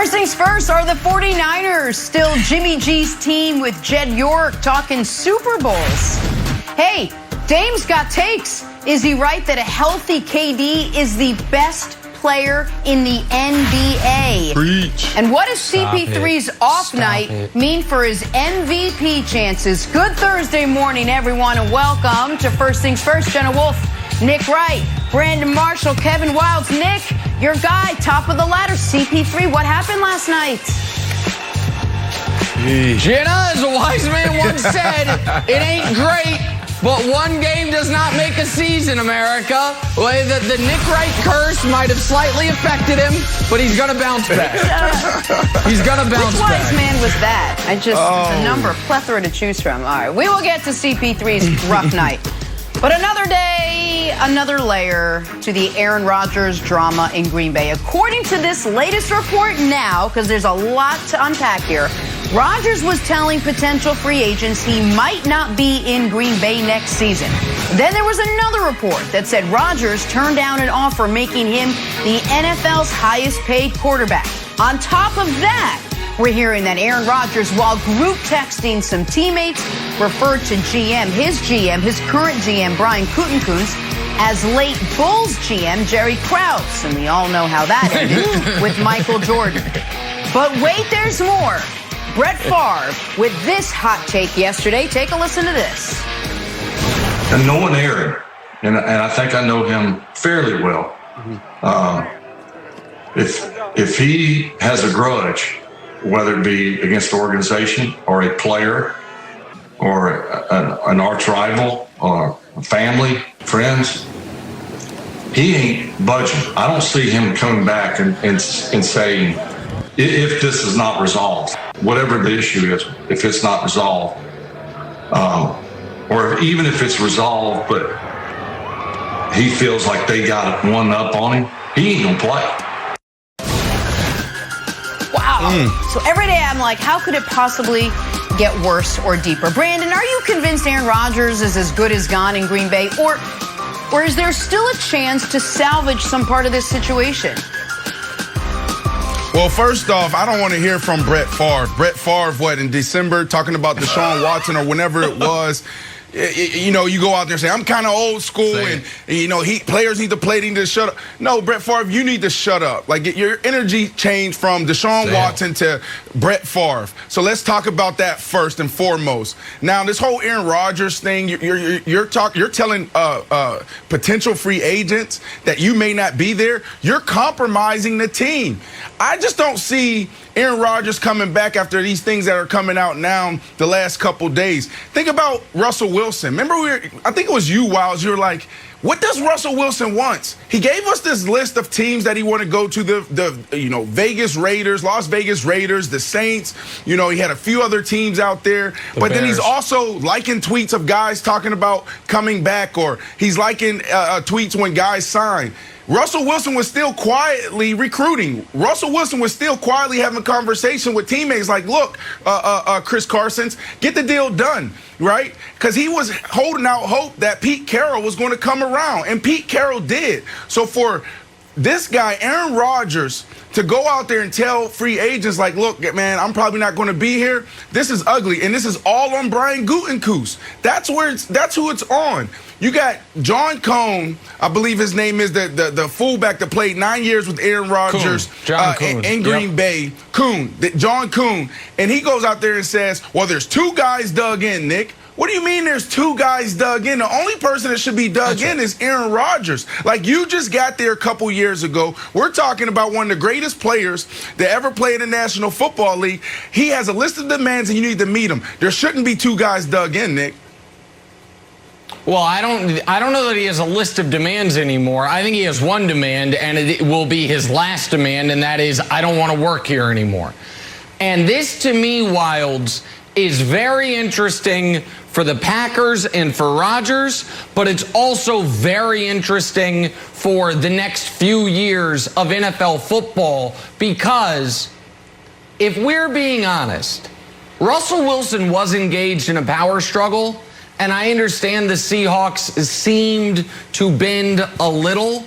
First things first, are the 49ers still Jimmy G's team with Jed York talking Super Bowls? Hey, Dame's got takes. Is he right that a healthy KD is the best player in the NBA? Preach. And what does CP3's off night mean for his MVP chances? Good Thursday morning, everyone, and welcome to First Things First. Jenna Wolfe, Nick Wright, Brandon Marshall, Kevin Wilds. Nick, your guy, top of the ladder, CP3. What happened last night? Jenna, as a wise man once said, it ain't great, but one game does not make a season, America. Well, the Nick Wright curse might have slightly affected him, but he's going to bounce back. He's going to bounce back. Which wise man was that? The number, plethora to choose from. All right, we will get to CP3's rough night. But another day, another layer to the Aaron Rodgers drama in Green Bay. According to this latest report now, because there's a lot to unpack here, Rodgers was telling potential free agents he might not be in Green Bay next season. Then there was another report that said Rodgers turned down an offer making him the NFL's highest paid quarterback. On top of that, we're hearing that Aaron Rodgers, while group texting some teammates, referred to his current GM, Brian Gutekunst, as late Bulls GM, Jerry Krause. And we all know how that ended with Michael Jordan. But wait, there's more. Brett Favre with this hot take yesterday. Take a listen to this. And knowing Aaron, and I think I know him fairly well, if he has a grudge, whether it be against the organization or a player or an arch rival or family, friends, he ain't budging. I don't see him coming back and saying, if this is not resolved, whatever the issue is, if it's not resolved, even if it's resolved, but he feels like they got one up on him, he ain't gonna play. Wow. So every day I'm like, how could it possibly get worse or deeper? Brandon, are you convinced Aaron Rodgers is as good as gone in Green Bay? Or is there still a chance to salvage some part of this situation? Well, first off, I don't want to hear from Brett Favre. Brett Favre, in December, talking about Deshaun Watson or whenever it was. You go out there and say, I'm kind of old school, and players need to play, they need to shut up. No, Brett Favre, you need to shut up. Like, your energy changed from Deshaun Watson to Brett Favre. So let's talk about that first and foremost. Now, this whole Aaron Rodgers thing, you're telling potential free agents that you may not be there. You're compromising the team. I just don't see Aaron Rodgers coming back after these things that are coming out now the last couple days. Think about Russell Wilson. Remember, I think it was you, Wiles, you were like, what does Russell Wilson want? He gave us this list of teams that he wanted to go to, the Vegas Raiders, Las Vegas Raiders, the Saints. He had a few other teams out there. But Bears. Then he's also liking tweets of guys talking about coming back, or he's liking tweets when guys sign. Russell Wilson was still quietly recruiting. Russell Wilson was still quietly having a conversation with teammates like, look, Chris Carson's, get the deal done, right? Because he was holding out hope that Pete Carroll was going to come around, and Pete Carroll did. So for this guy, Aaron Rodgers, to go out there and tell free agents like, look, man, I'm probably not going to be here. This is ugly, and this is all on Brian Gutekunst. That's who it's on. You got John Cohn, I believe his name is the fullback that played 9 years with Aaron Rodgers in Green Bay. John Cohn. And he goes out there and says, well, there's two guys dug in, Nick. What do you mean there's two guys dug in? The only person that should be dug in is Aaron Rodgers. Like, you just got there a couple years ago. We're talking about one of the greatest players that ever played in the National Football League. He has a list of demands, and you need to meet him. There shouldn't be two guys dug in, Nick. Well, I don't know that he has a list of demands anymore. I think he has one demand, and it will be his last demand, and that is, I don't want to work here anymore. And this, to me, Wilds, is very interesting for the Packers and for Rodgers, but it's also very interesting for the next few years of NFL football, because if we're being honest, Russell Wilson was engaged in a power struggle, and I understand the Seahawks seemed to bend a little,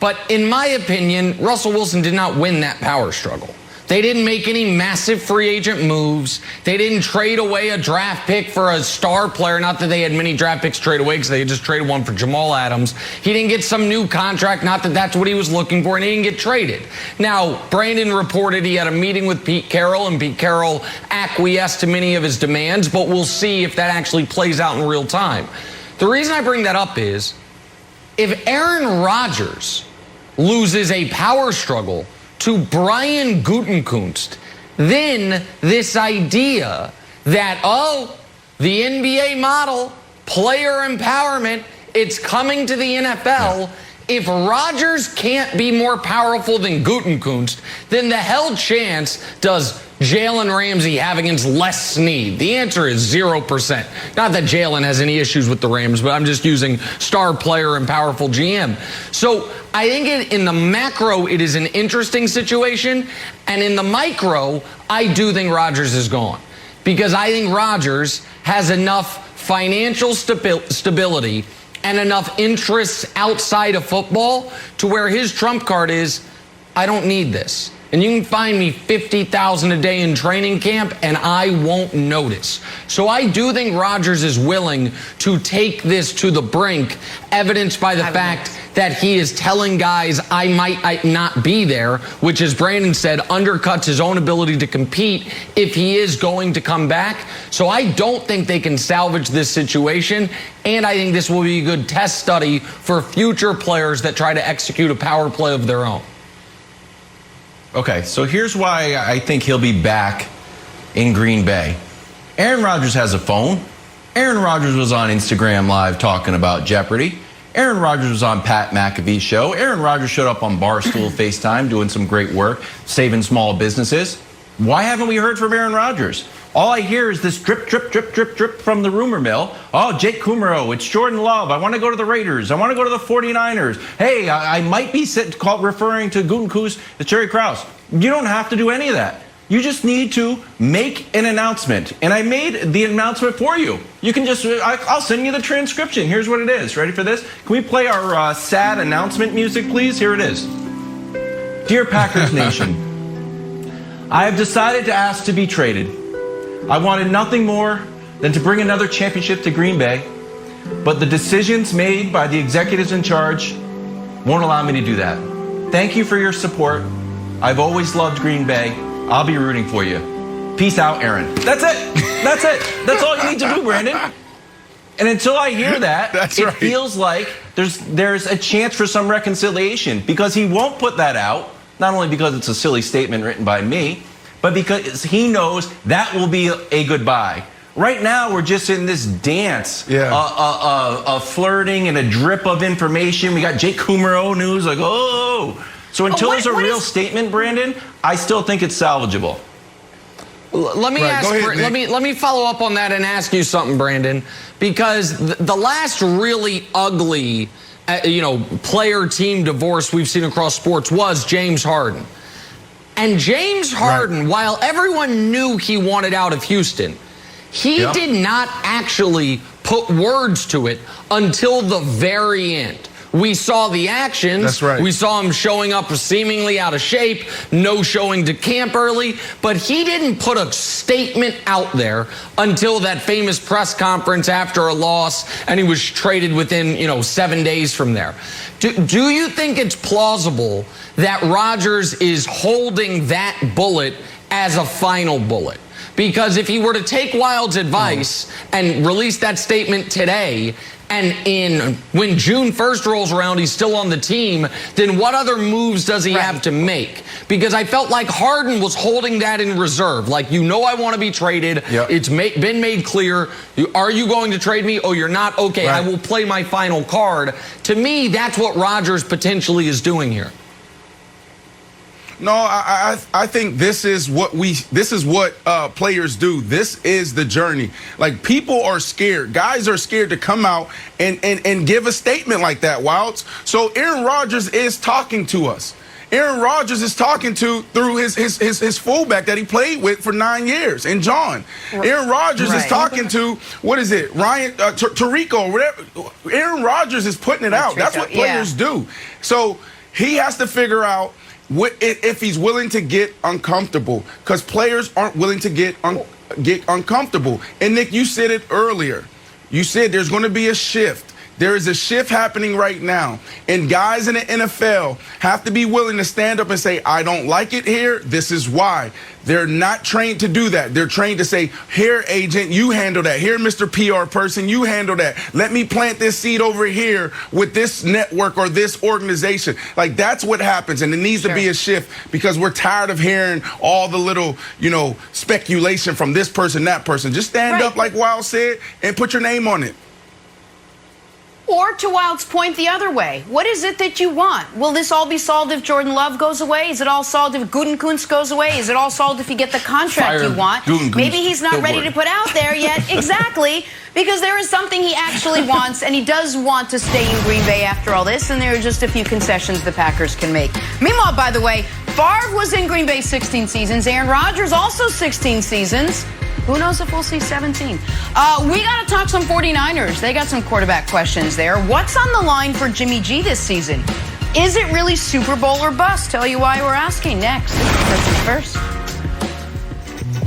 but in my opinion, Russell Wilson did not win that power struggle. They didn't make any massive free agent moves. They didn't trade away a draft pick for a star player. Not that they had many draft picks trade away because they just traded one for Jamal Adams. He didn't get some new contract. Not that that's what he was looking for, and he didn't get traded. Now, Brandon reported he had a meeting with Pete Carroll, and Pete Carroll acquiesced to many of his demands, but we'll see if that actually plays out in real time. The reason I bring that up is if Aaron Rodgers loses a power struggle to Brian Gutekunst, then this idea that, oh, the NBA model, player empowerment, it's coming to the NFL. If Rodgers can't be more powerful than Gutekunst, then the hell chance does Jalen Ramsey have against Les Snead? The answer is 0%. Not that Jalen has any issues with the Rams, but I'm just using star player and powerful GM. So I think in the macro, it is an interesting situation. And in the micro, I do think Rodgers is gone. Because I think Rodgers has enough financial stability and enough interests outside of football to where his trump card is, I don't need this. And you can find me $50,000 a day in training camp, and I won't notice. So I do think Rodgers is willing to take this to the brink, evidenced by the fact that he is telling guys I might not be there, which, as Brandon said, undercuts his own ability to compete if he is going to come back. So I don't think they can salvage this situation, and I think this will be a good test study for future players that try to execute a power play of their own. Okay, so here's why I think he'll be back in Green Bay. Aaron Rodgers has a phone. Aaron Rodgers was on Instagram Live talking about Jeopardy. Aaron Rodgers was on Pat McAfee's show. Aaron Rodgers showed up on Barstool FaceTime doing some great work, saving small businesses. Why haven't we heard from Aaron Rodgers? All I hear is this drip, drip, drip, drip, drip from the rumor mill. Oh, Jake Kummerow, it's Jordan Love. I want to go to the Raiders. I want to go to the 49ers. Hey, I might be referring to Gutekunst, the Jerry Krause. You don't have to do any of that. You just need to make an announcement. And I made the announcement for you. You can just, I'll send you the transcription. Here's what it is. Ready for this? Can we play our sad announcement music, please? Here it is. Dear Packers Nation, I have decided to ask to be traded. I wanted nothing more than to bring another championship to Green Bay, but the decisions made by the executives in charge won't allow me to do that. Thank you for your support. I've always loved Green Bay. I'll be rooting for you. Peace out, Aaron. That's it. That's it. That's all you need to do, Brandon. And until I hear that, it feels like there's a chance for some reconciliation, because he won't put that out, not only because it's a silly statement written by me, but because he knows that will be a goodbye. Right now, we're just in this dance of flirting and a drip of information. We got Jake Kummerow news, like, oh. So until there's a real statement, Brandon, I still think it's salvageable. Let me let me follow up on that and ask you something, Brandon, because the last really ugly, player-team divorce we've seen across sports was James Harden. And James Harden, while everyone knew he wanted out of Houston, he did not actually put words to it until the very end. We saw the actions. That's right. We saw him showing up seemingly out of shape, no showing to camp early, but he didn't put a statement out there until that famous press conference after a loss, and he was traded within, 7 days from there. Do you think it's plausible that Rodgers is holding that bullet as a final bullet? Because if he were to take Wild's advice and release that statement today, and when June 1st rolls around, he's still on the team, then what other moves does he have to make? Because I felt like Harden was holding that in reserve. Like, I want to be traded. It's been made clear. Are you going to trade me? Oh, you're not? Okay, I will play my final card. To me, that's what Rodgers potentially is doing here. No, I think this is what players do. This is the journey. Like, people are scared. Guys are scared to come out and give a statement like that, Wilds. So Aaron Rodgers is talking to us. Aaron Rodgers is talking through his fullback that he played with for 9 years, and John. Aaron Rodgers is talking to, Ryan, Tarico, whatever. Aaron Rodgers is putting it out. That's what players do. So he has to figure out, if he's willing to get uncomfortable, because players aren't willing to get uncomfortable. And Nick, you said it earlier. You said there's going to be a shift. There is a shift happening right now. And guys in the NFL have to be willing to stand up and say, I don't like it here. This is why. They're not trained to do that. They're trained to say, here, agent, you handle that. Here, Mr. PR person, you handle that. Let me plant this seed over here with this network or this organization. Like, that's what happens. And it needs to be a shift, because we're tired of hearing all the little, speculation from this person, that person. Just stand up, like Wild said, and put your name on it. Or to Wild's point, the other way. What is it that you want? Will this all be solved if Jordan Love goes away? Is it all solved if Gutekunst goes away? Is it all solved if you get the contract you want? Maybe he's not ready to put out there yet. Exactly. Because there is something he actually wants, and he does want to stay in Green Bay after all this, and there are just a few concessions the Packers can make. Meanwhile, by the way, Favre was in Green Bay 16 seasons. Aaron Rodgers also 16 seasons. Who knows if we'll see 17? We got to talk some 49ers. They got some quarterback questions there. What's on the line for Jimmy G this season? Is it really Super Bowl or bust? Tell you why we're asking next. First.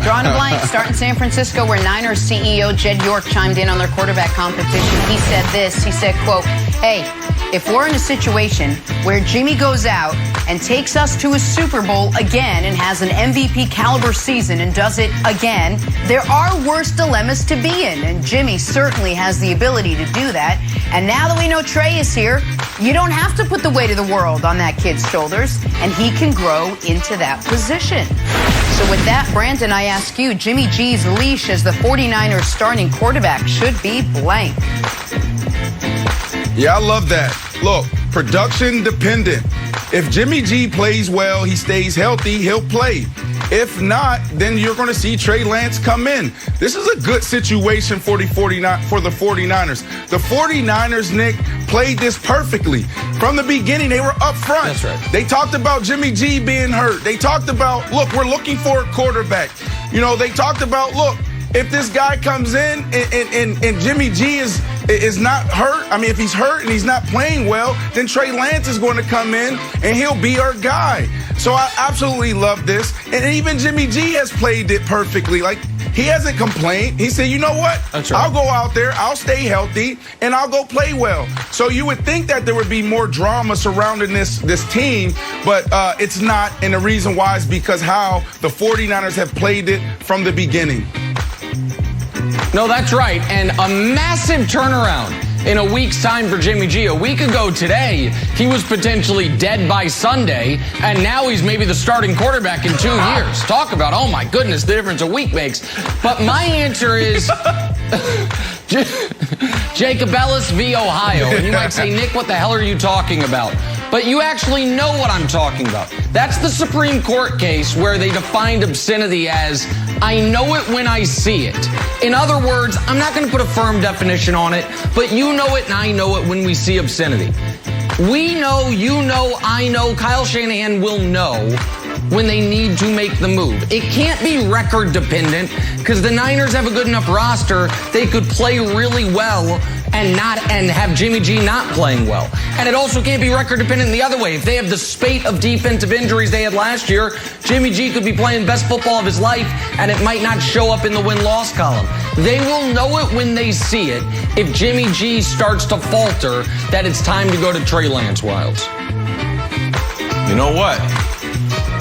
Drawing a blank. Start in San Francisco, where Niners CEO Jed York chimed in on their quarterback competition. He said this. He said, quote, hey, if we're in a situation where Jimmy goes out and takes us to a Super Bowl again and has an MVP caliber season and does it again, there are worse dilemmas to be in. And Jimmy certainly has the ability to do that. And now that we know Trey is here, you don't have to put the weight of the world on that kid's shoulders, and he can grow into that position. So with that, Brandon, I ask you, Jimmy G's leash as the 49ers starting quarterback should be blank. Yeah, I love that. Look, production dependent. If Jimmy G plays well, he stays healthy, he'll play. If not, then you're going to see Trey Lance come in. This is a good situation for the 49ers. The 49ers, Nick, played this perfectly. From the beginning, they were up front. That's right. They talked about Jimmy G being hurt. They talked about, look, we're looking for a quarterback. They talked about, look, if this guy comes in and Jimmy G is not hurt, if he's hurt and he's not playing well, then Trey Lance is going to come in and he'll be our guy. So I absolutely love this. And even Jimmy G has played it perfectly. Like, he hasn't complained. He said, you know what? That's right. I'll go out there, I'll stay healthy, and I'll go play well. So you would think that there would be more drama surrounding this team, but it's not. And the reason why is because how the 49ers have played it from the beginning. No, that's right. And a massive turnaround in a week's time for Jimmy G. A week ago today, he was potentially dead by Sunday, and now he's maybe the starting quarterback in 2 years. Talk about, oh my goodness, the difference a week makes. But my answer is Jacob Ellis v. Ohio. And you might say, Nick, what the hell are you talking about? But you actually know what I'm talking about. That's the Supreme Court case where they defined obscenity as, I know it when I see it. In other words, I'm not going to put a firm definition on it, but you know it and I know it when we see obscenity. We know, you know, I know, Kyle Shanahan will know when they need to make the move. It can't be record dependent, because the Niners have a good enough roster they could play really well and have Jimmy G not playing well. And it also can't be record dependent the other way. If they have the spate of defensive injuries they had last year, Jimmy G could be playing best football of his life, and it might not show up in the win-loss column. They will know it when they see it. If Jimmy G starts to falter, that it's time to go to Trey Lance, Wilds. You know what?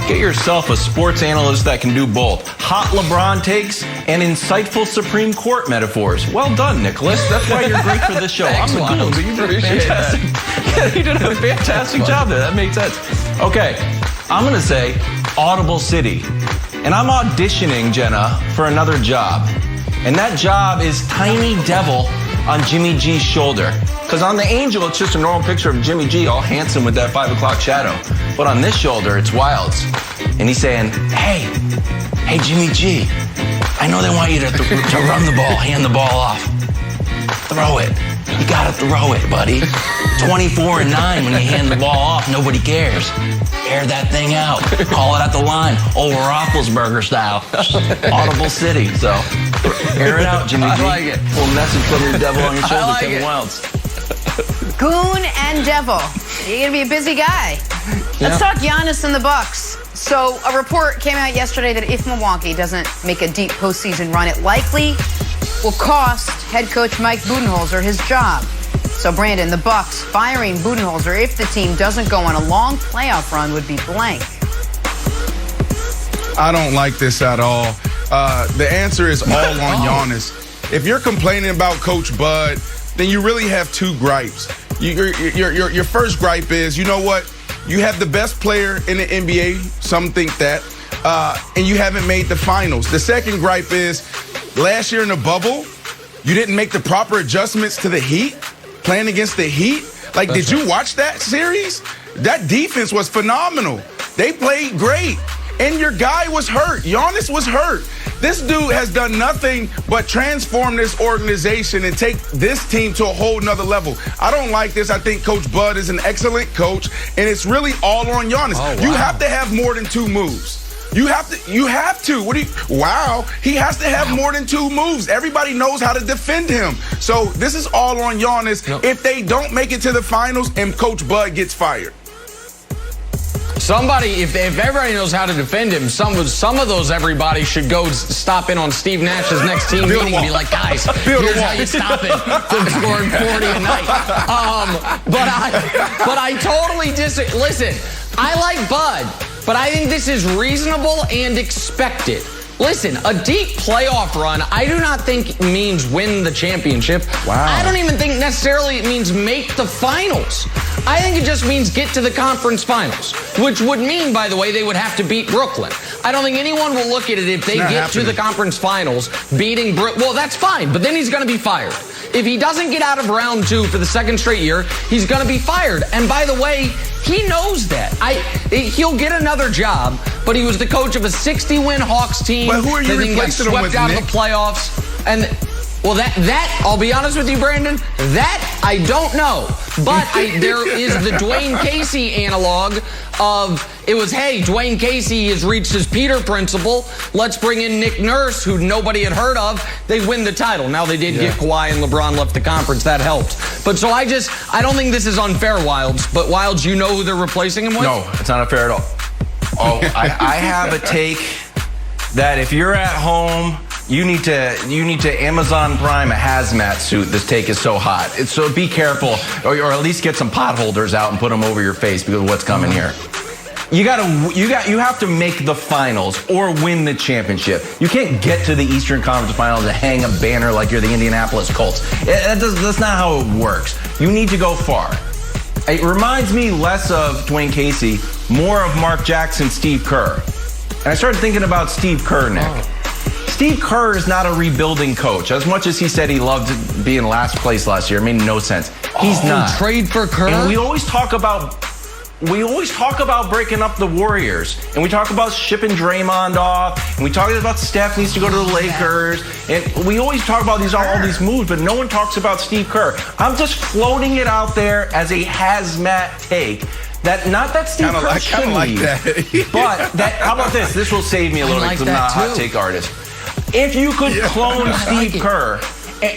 Get yourself a sports analyst that can do both. Hot LeBron takes and insightful Supreme Court metaphors. Well done, Nicholas. That's why you're great for this show. Thanks, I'm the goon, but you did a fantastic. Yeah, you did a fantastic job there. That makes sense. Okay, I'm going to say Audible City. And I'm auditioning, Jenna, for another job. And that job is Tiny Devil on Jimmy G's shoulder. Because on the Angel, it's just a normal picture of Jimmy G all handsome with that 5 o'clock shadow. But on this shoulder, it's Wilds. And he's saying, hey, Jimmy G, I know they want you to run the ball, hand the ball off. Throw it. You got to throw it, buddy. 24-9 when you hand the ball off, nobody cares. Air that thing out. Call it at the line. Old Roethlisberger style. Audible City. So, air it out, Jimmy G. I like it. Full message from your devil on your shoulder, I like Kevin it. Wilds. Goon and Devil. You're going to be a busy guy. Let's talk Giannis and the Bucks. So a report came out yesterday that if Milwaukee doesn't make a deep postseason run, it likely will cost head coach Mike Budenholzer his job. So, Brandon, the Bucks firing Budenholzer if the team doesn't go on a long playoff run would be blank. I don't like this at all. The answer is all on Giannis. If you're complaining about Coach Bud, then you really have two gripes. Your first gripe is, you know what? You have the best player in the NBA. Some think that. And you haven't made the finals. The second gripe is, last year in the bubble, you didn't make the proper adjustments to the Heat, playing against the Heat. Like, did you watch that series? That defense was phenomenal. They played great. And your guy was hurt. Giannis was hurt. This dude has done nothing but transform this organization and take this team to a whole nother level. I don't like this. I think Coach Bud is an excellent coach, and it's really all on Giannis. Oh, wow. You have to have more than two moves. You have to. Wow. He has to have more than two moves. Everybody knows how to defend him. So this is all on Giannis. Nope. If they don't make it to the finals and Coach Bud gets fired. Somebody, if everybody knows how to defend him, some of those everybody should go stop in on Steve Nash's next team meeting and be like, guys, here's how you stop him from scoring 40 a night. But I totally disagree. Listen, I like Bud, but I think this is reasonable and expected. Listen, a deep playoff run, I do not think means win the championship. Wow. I don't even think necessarily it means make the finals. I think it just means get to the conference finals, which would mean, by the way, they would have to beat Brooklyn. I don't think anyone will look at it if they get to the conference finals beating Brooklyn. Well, that's fine, but then he's going to be fired. If he doesn't get out of round two for the second straight year, he's going to be fired. And by the way, he knows that. He'll get another job, but he was the coach of a 60-win Hawks team. But who are you replacing him with, swept out Nick? of the playoffs. And well, that I'll be honest with you, Brandon, that I don't know. But there is the Dwayne Casey analog of it was, hey, Dwayne Casey has reached his Peter principle. Let's bring in Nick Nurse, who nobody had heard of. They win the title. Now they did get Kawhi and LeBron left the conference. That helped. But so I don't think this is unfair, Wilds. But Wilds, you know who they're replacing him with? No, it's not unfair at all. Oh, I have a take that if you're at home, you need to Amazon Prime a hazmat suit. This take is so hot. So be careful, or at least get some pot holders out and put them over your face because of what's coming here. You have to make the finals or win the championship. You can't get to the Eastern Conference Finals and hang a banner like you're the Indianapolis Colts. That's not how it works. You need to go far. It reminds me less of Dwayne Casey, more of Mark Jackson, Steve Kerr. And I started thinking about Steve Kerr, Nick. Steve Kerr is not a rebuilding coach. As much as he said he loved being last place last year, it made no sense. He's not. Trade for Kerr? And we always talk about breaking up the Warriors, and we talk about shipping Draymond off, and we talk about Steph needs to go to the Lakers, and we always talk about all these moves, but no one talks about Steve Kerr. I'm just floating it out there as a hazmat take. Not that Steve Kerr should leave, but how about this? This will save me a little bit because I'm not a hot take artist. If you could clone Steve Kerr,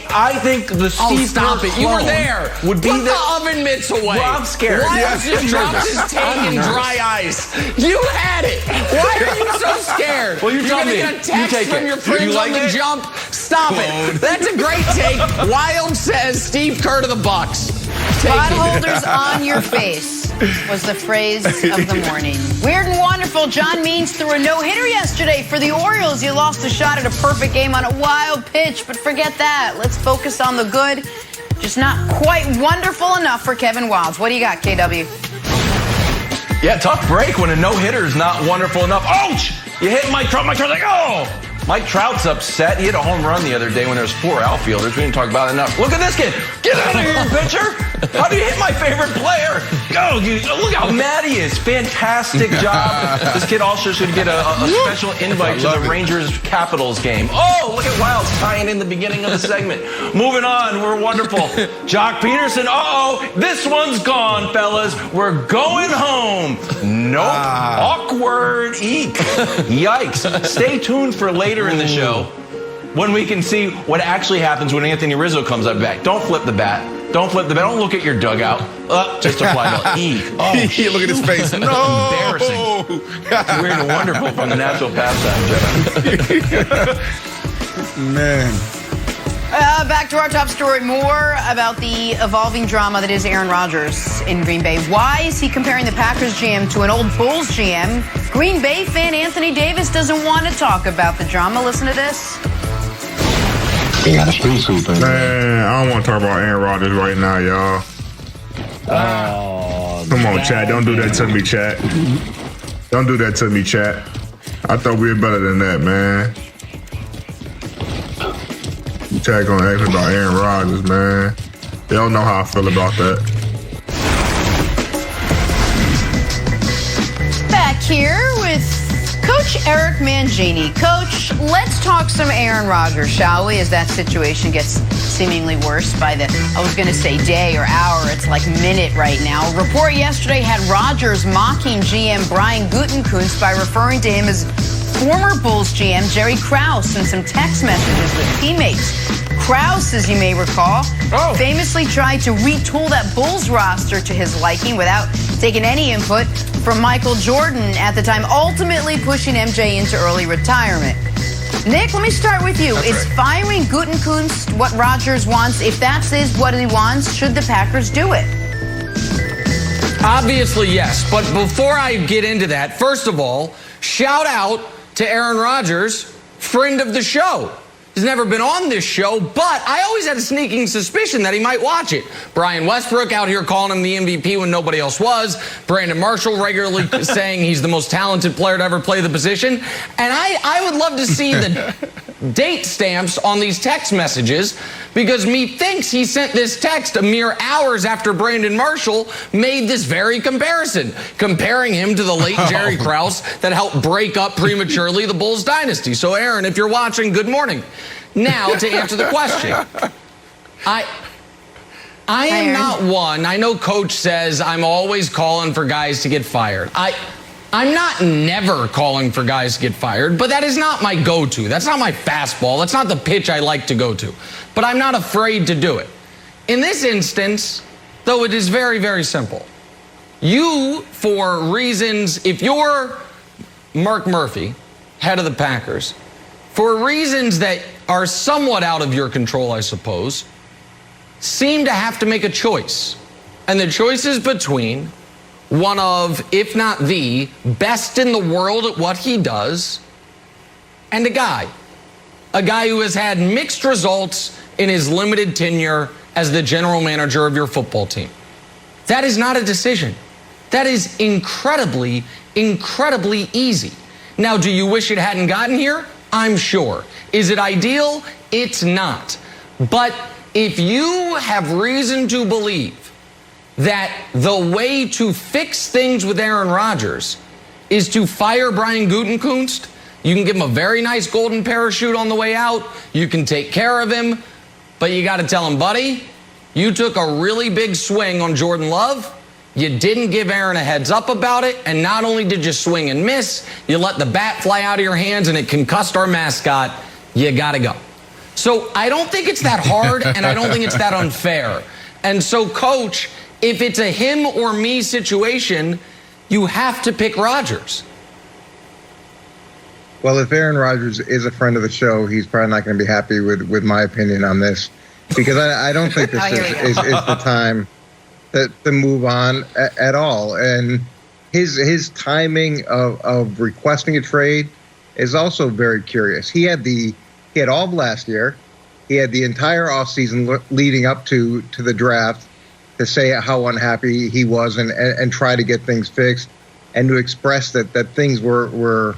I think the Steve Kerr clone You were there. Would be Put the oven mitts away. Well, I'm scared. Why just dropped his take in dry ice? You had it. Why are you so scared? Well, you tell me. You're going to get a text from your friends like on the jump. Stop it. That's a great take. Wild says Steve Kerr to the Bucks. Potholders on your face was the phrase of the morning. Weird and wonderful. John Means threw a no-hitter yesterday for the Orioles. He lost a shot at a perfect game on a wild pitch, but forget that. Let's focus on the good. Just not quite wonderful enough for Kevin Wilds. What do you got, KW? Yeah, tough break when a no-hitter is not wonderful enough. Ouch! You hit Mike Trout. Mike Trout's like, oh! Mike Trout's upset. He hit a home run the other day when there was 4 outfielders. We didn't talk about it enough. Look at this kid. Get out of here, pitcher. How do you hit my favorite player? Go. Look how mad he is. Fantastic job. This kid also should get a special invite to the Rangers-Capitals game. Oh, look at Wilds tying in the beginning of the segment. Moving on. We're wonderful. Jock Peterson. Uh-oh. This one's gone, fellas. We're going home. Nope. Awkward. Eek. Yikes. Stay tuned for later in the show when we can see what actually happens when Anthony Rizzo comes up back. Don't flip the bat. Don't flip the bet. Don't look at your dugout. Just apply the E. Oh, look at his face. No. Embarrassing. It's weird and wonderful from the natural pastime, Jenna. Man. Back to our top story. More about the evolving drama that is Aaron Rodgers in Green Bay. Why is he comparing the Packers GM to an old Bulls GM? Green Bay fan Anthony Davis doesn't want to talk about the drama. Listen to this. Yeah, that's pretty sweet, man, I don't want to talk about Aaron Rodgers right now, y'all. Come on, chat. Don't do that to me, chat. Don't do that to me, chat. I thought we were better than that, man. Chat gonna ask me about Aaron Rodgers, man. They don't know how I feel about that. Back here with Coach Eric Mangini. Coach, let's talk some Aaron Rodgers, shall we? As that situation gets seemingly worse by the, I was going to say day or hour, it's like minute right now. A report yesterday had Rodgers mocking GM Brian Gutekunst by referring to him as former Bulls GM Jerry Krause in some text messages with teammates. Krause, as you may recall, famously tried to retool that Bulls roster to his liking without taking any input from Michael Jordan at the time, ultimately pushing MJ into early retirement. Nick, let me start with you. Is firing Gutekunst what Rodgers wants? If that's what he wants, should the Packers do it? Obviously, yes. But before I get into that, first of all, shout out to Aaron Rodgers, friend of the show. He's never been on this show, but I always had a sneaking suspicion that he might watch it. Brian Westbrook out here calling him the MVP when nobody else was. Brandon Marshall regularly saying he's the most talented player to ever play the position. And I would love to see the date stamps on these text messages, because methinks he sent this text a mere hours after Brandon Marshall made this very comparison, comparing him to the late Jerry Krause that helped break up prematurely the Bulls dynasty. So, Aaron, if you're watching, good morning. Now, to answer the question, I am not one. I know Coach says I'm always calling for guys to get fired. I'm not never calling for guys to get fired, but that is not my go-to. That's not my fastball. That's not the pitch I like to go to. But I'm not afraid to do it. In this instance, though, it is very, very simple. You, for reasons, if you're Mark Murphy, head of the Packers, for reasons that are somewhat out of your control, I suppose, seem to have to make a choice. And the choice is between one of, if not the, best in the world at what he does, and a guy who has had mixed results in his limited tenure as the general manager of your football team. That is not a decision. That is incredibly, incredibly easy. Now, do you wish it hadn't gotten here? I'm sure. Is it ideal? It's not. But if you have reason to believe that the way to fix things with Aaron Rodgers is to fire Brian Gutekunst, you can give him a very nice golden parachute on the way out. You can take care of him, but you got to tell him, buddy, you took a really big swing on Jordan Love. You didn't give Aaron a heads up about it, and not only did you swing and miss, you let the bat fly out of your hands and it concussed our mascot. You got to go. So I don't think it's that hard, and I don't think it's that unfair. And so, Coach, if it's a him or me situation, you have to pick Rodgers. Well, if Aaron Rodgers is a friend of the show, he's probably not going to be happy with my opinion on this, because I don't think this is the time to move on at all. And his timing of requesting a trade is also very curious. He had all of last year. He had the entire offseason leading up to the draft to say how unhappy he was and try to get things fixed and to express that things were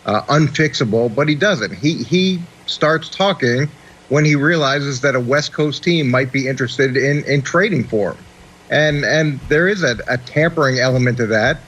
unfixable, but he doesn't. He starts talking when he realizes that a West Coast team might be interested in trading for him. And there is a tampering element to that,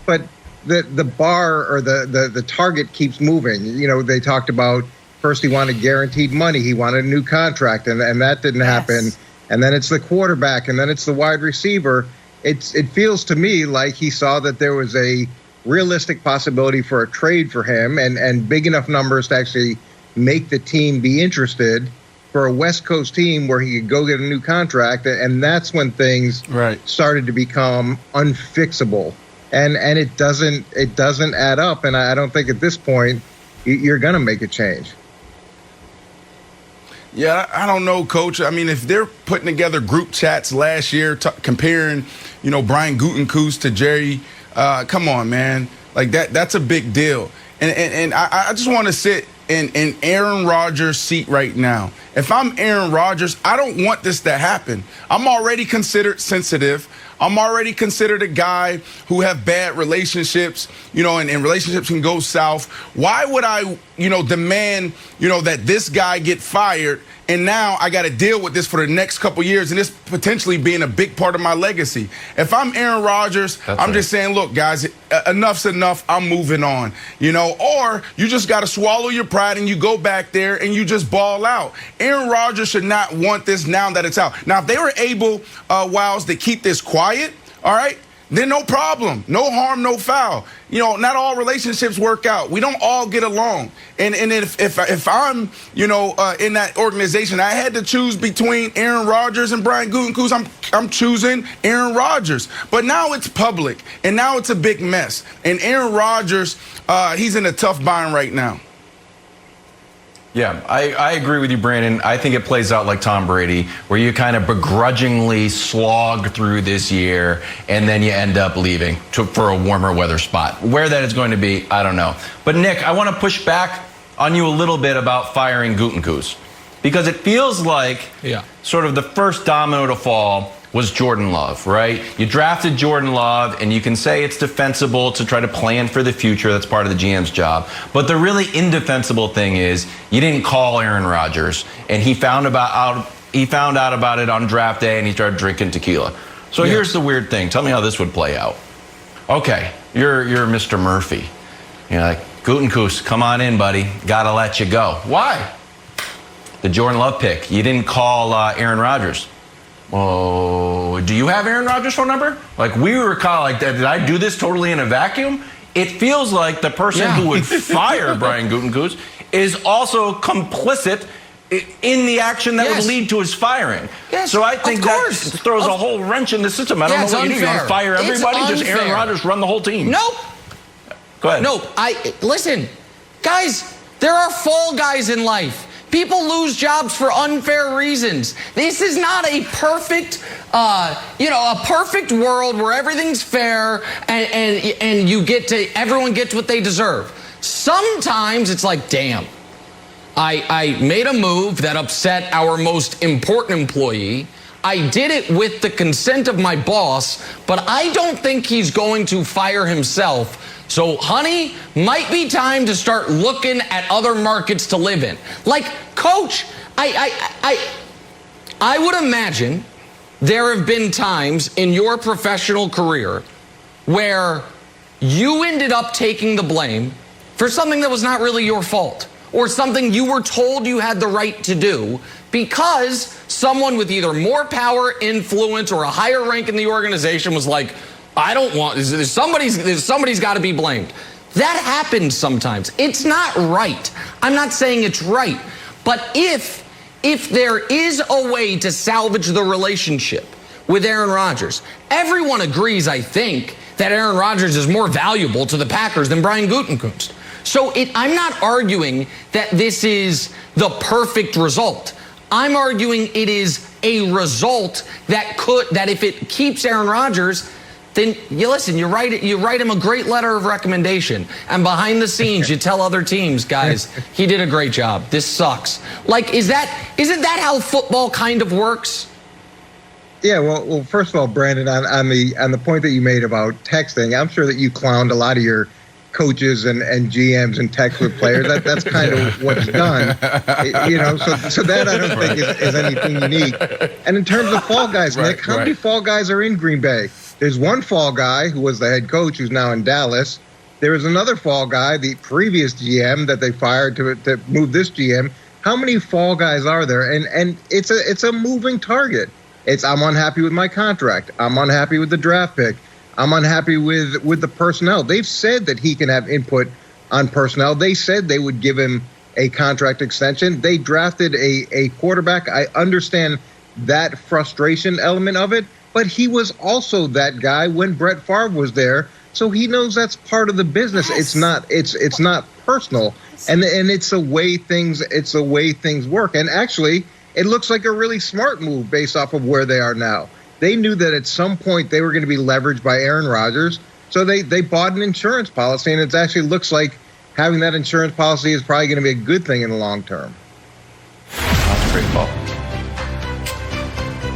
but the bar or the target keeps moving. You know, they talked about first he wanted guaranteed money, he wanted a new contract, and that didn't happen. And then it's the quarterback, and then it's the wide receiver. It feels to me like he saw that there was a realistic possibility for a trade for him and big enough numbers to actually make the team be interested. for a West Coast team where he could go get a new contract, and that's when things started to become unfixable. And it doesn't add up, and I don't think at this point you're going to make a change. Yeah, I don't know, Coach. I mean, if they're putting together group chats last year comparing, Brian Gutekunst to Jerry, come on, man. Like that's a big deal. And I just want to sit in Aaron Rodgers' seat right now. If I'm Aaron Rodgers, I don't want this to happen. I'm already considered sensitive. I'm already considered a guy who have bad relationships, and relationships can go south. Why would I, demand, that this guy get fired, and now I got to deal with this for the next couple years, and this potentially being a big part of my legacy? If I'm Aaron Rodgers, I'm just saying, look, guys, enough's enough. I'm moving on, or you just got to swallow your pride and you go back there and you just ball out. Aaron Rodgers should not want this now that it's out. Now, if they were able, Wiles, to keep this quiet, all right, then no problem. No harm, no foul. Not all relationships work out. We don't all get along. And if I'm, in that organization, I had to choose between Aaron Rodgers and Brian Gutekunst, I'm choosing Aaron Rodgers. But now it's public, and now it's a big mess. And Aaron Rodgers, he's in a tough bind right now. Yeah, I agree with you, Brandon. I think it plays out like Tom Brady, where you kind of begrudgingly slog through this year, and then you end up leaving for a warmer weather spot. Where that is going to be, I don't know. But, Nick, I want to push back on you a little bit about firing Gutekunst, because it feels like sort of the first domino to fall was Jordan Love, right? You drafted Jordan Love, and you can say it's defensible to try to plan for the future. That's part of the GM's job. But the really indefensible thing is you didn't call Aaron Rodgers, and he found out about it on draft day, and he started drinking tequila. So here's the weird thing. Tell me how this would play out. Okay, you're Mr. Murphy. You're like, Gutekunst, come on in, buddy. Gotta let you go. Why? The Jordan Love pick. You didn't call Aaron Rodgers. Oh, do you have Aaron Rodgers' phone number? Like, we were kind of like, did I do this totally in a vacuum? It feels like the person who would fire Brian Gutekunst is also complicit in the action that would lead to his firing. Yes, so I think that throws a whole wrench in the system. I don't know what you do. You want to fire everybody? Just Aaron Rodgers run the whole team? Nope. Go ahead. Nope. Listen, guys, there are fall guys in life. People lose jobs for unfair reasons. This is not a perfect, a perfect world where everything's fair and everyone gets what they deserve. Sometimes it's like, damn, I made a move that upset our most important employee. I did it with the consent of my boss, but I don't think he's going to fire himself. So, honey, might be time to start looking at other markets to live in. Like, Coach, I would imagine there have been times in your professional career where you ended up taking the blame for something that was not really your fault, or something you were told you had the right to do because someone with either more power, influence, or a higher rank in the organization was like, I don't want, somebody's got to be blamed. That happens sometimes. It's not right. I'm not saying it's right. But if there is a way to salvage the relationship with Aaron Rodgers, everyone agrees, I think, that Aaron Rodgers is more valuable to the Packers than Brian Gutekunst. So I'm not arguing that this is the perfect result. I'm arguing it is a result that if it keeps Aaron Rodgers, then you write him a great letter of recommendation. And behind the scenes, you tell other teams, guys, he did a great job. This sucks. Like, isn't that how football kind of works? Yeah, well, first of all, Brandon, on the point that you made about texting, I'm sure that you clowned a lot of your coaches and GMs and text with players. That's kind of what's done. So that I don't think is anything unique. And in terms of fall guys, Nick, how many fall guys are in Green Bay? There's one fall guy who was the head coach who's now in Dallas. There is another fall guy, the previous GM that they fired to move this GM. How many fall guys are there? And it's a moving target. I'm unhappy with my contract. I'm unhappy with the draft pick. I'm unhappy with the personnel. They've said that he can have input on personnel. They said they would give him a contract extension. They drafted a quarterback. I understand that frustration element of it, but he was also that guy when Brett Favre was there, so he knows that's part of the business. Yes. It's not personal, and it's the way things work. And actually, it looks like a really smart move based off of where they are now. They knew that at some point they were going to be leveraged by Aaron Rodgers, so they bought an insurance policy, and it actually looks like having that insurance policy is probably going to be a good thing in the long term. That's a great call.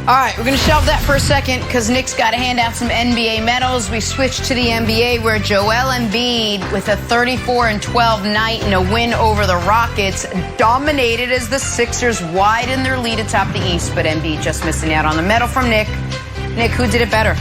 All right, we're going to shelve that for a second because Nick's got to hand out some NBA medals. We switch to the NBA where Joel Embiid, with a 34-12 night and a win over the Rockets, dominated as the Sixers widen their lead atop the East. But Embiid just missing out on the medal from Nick. Nick, who did it better?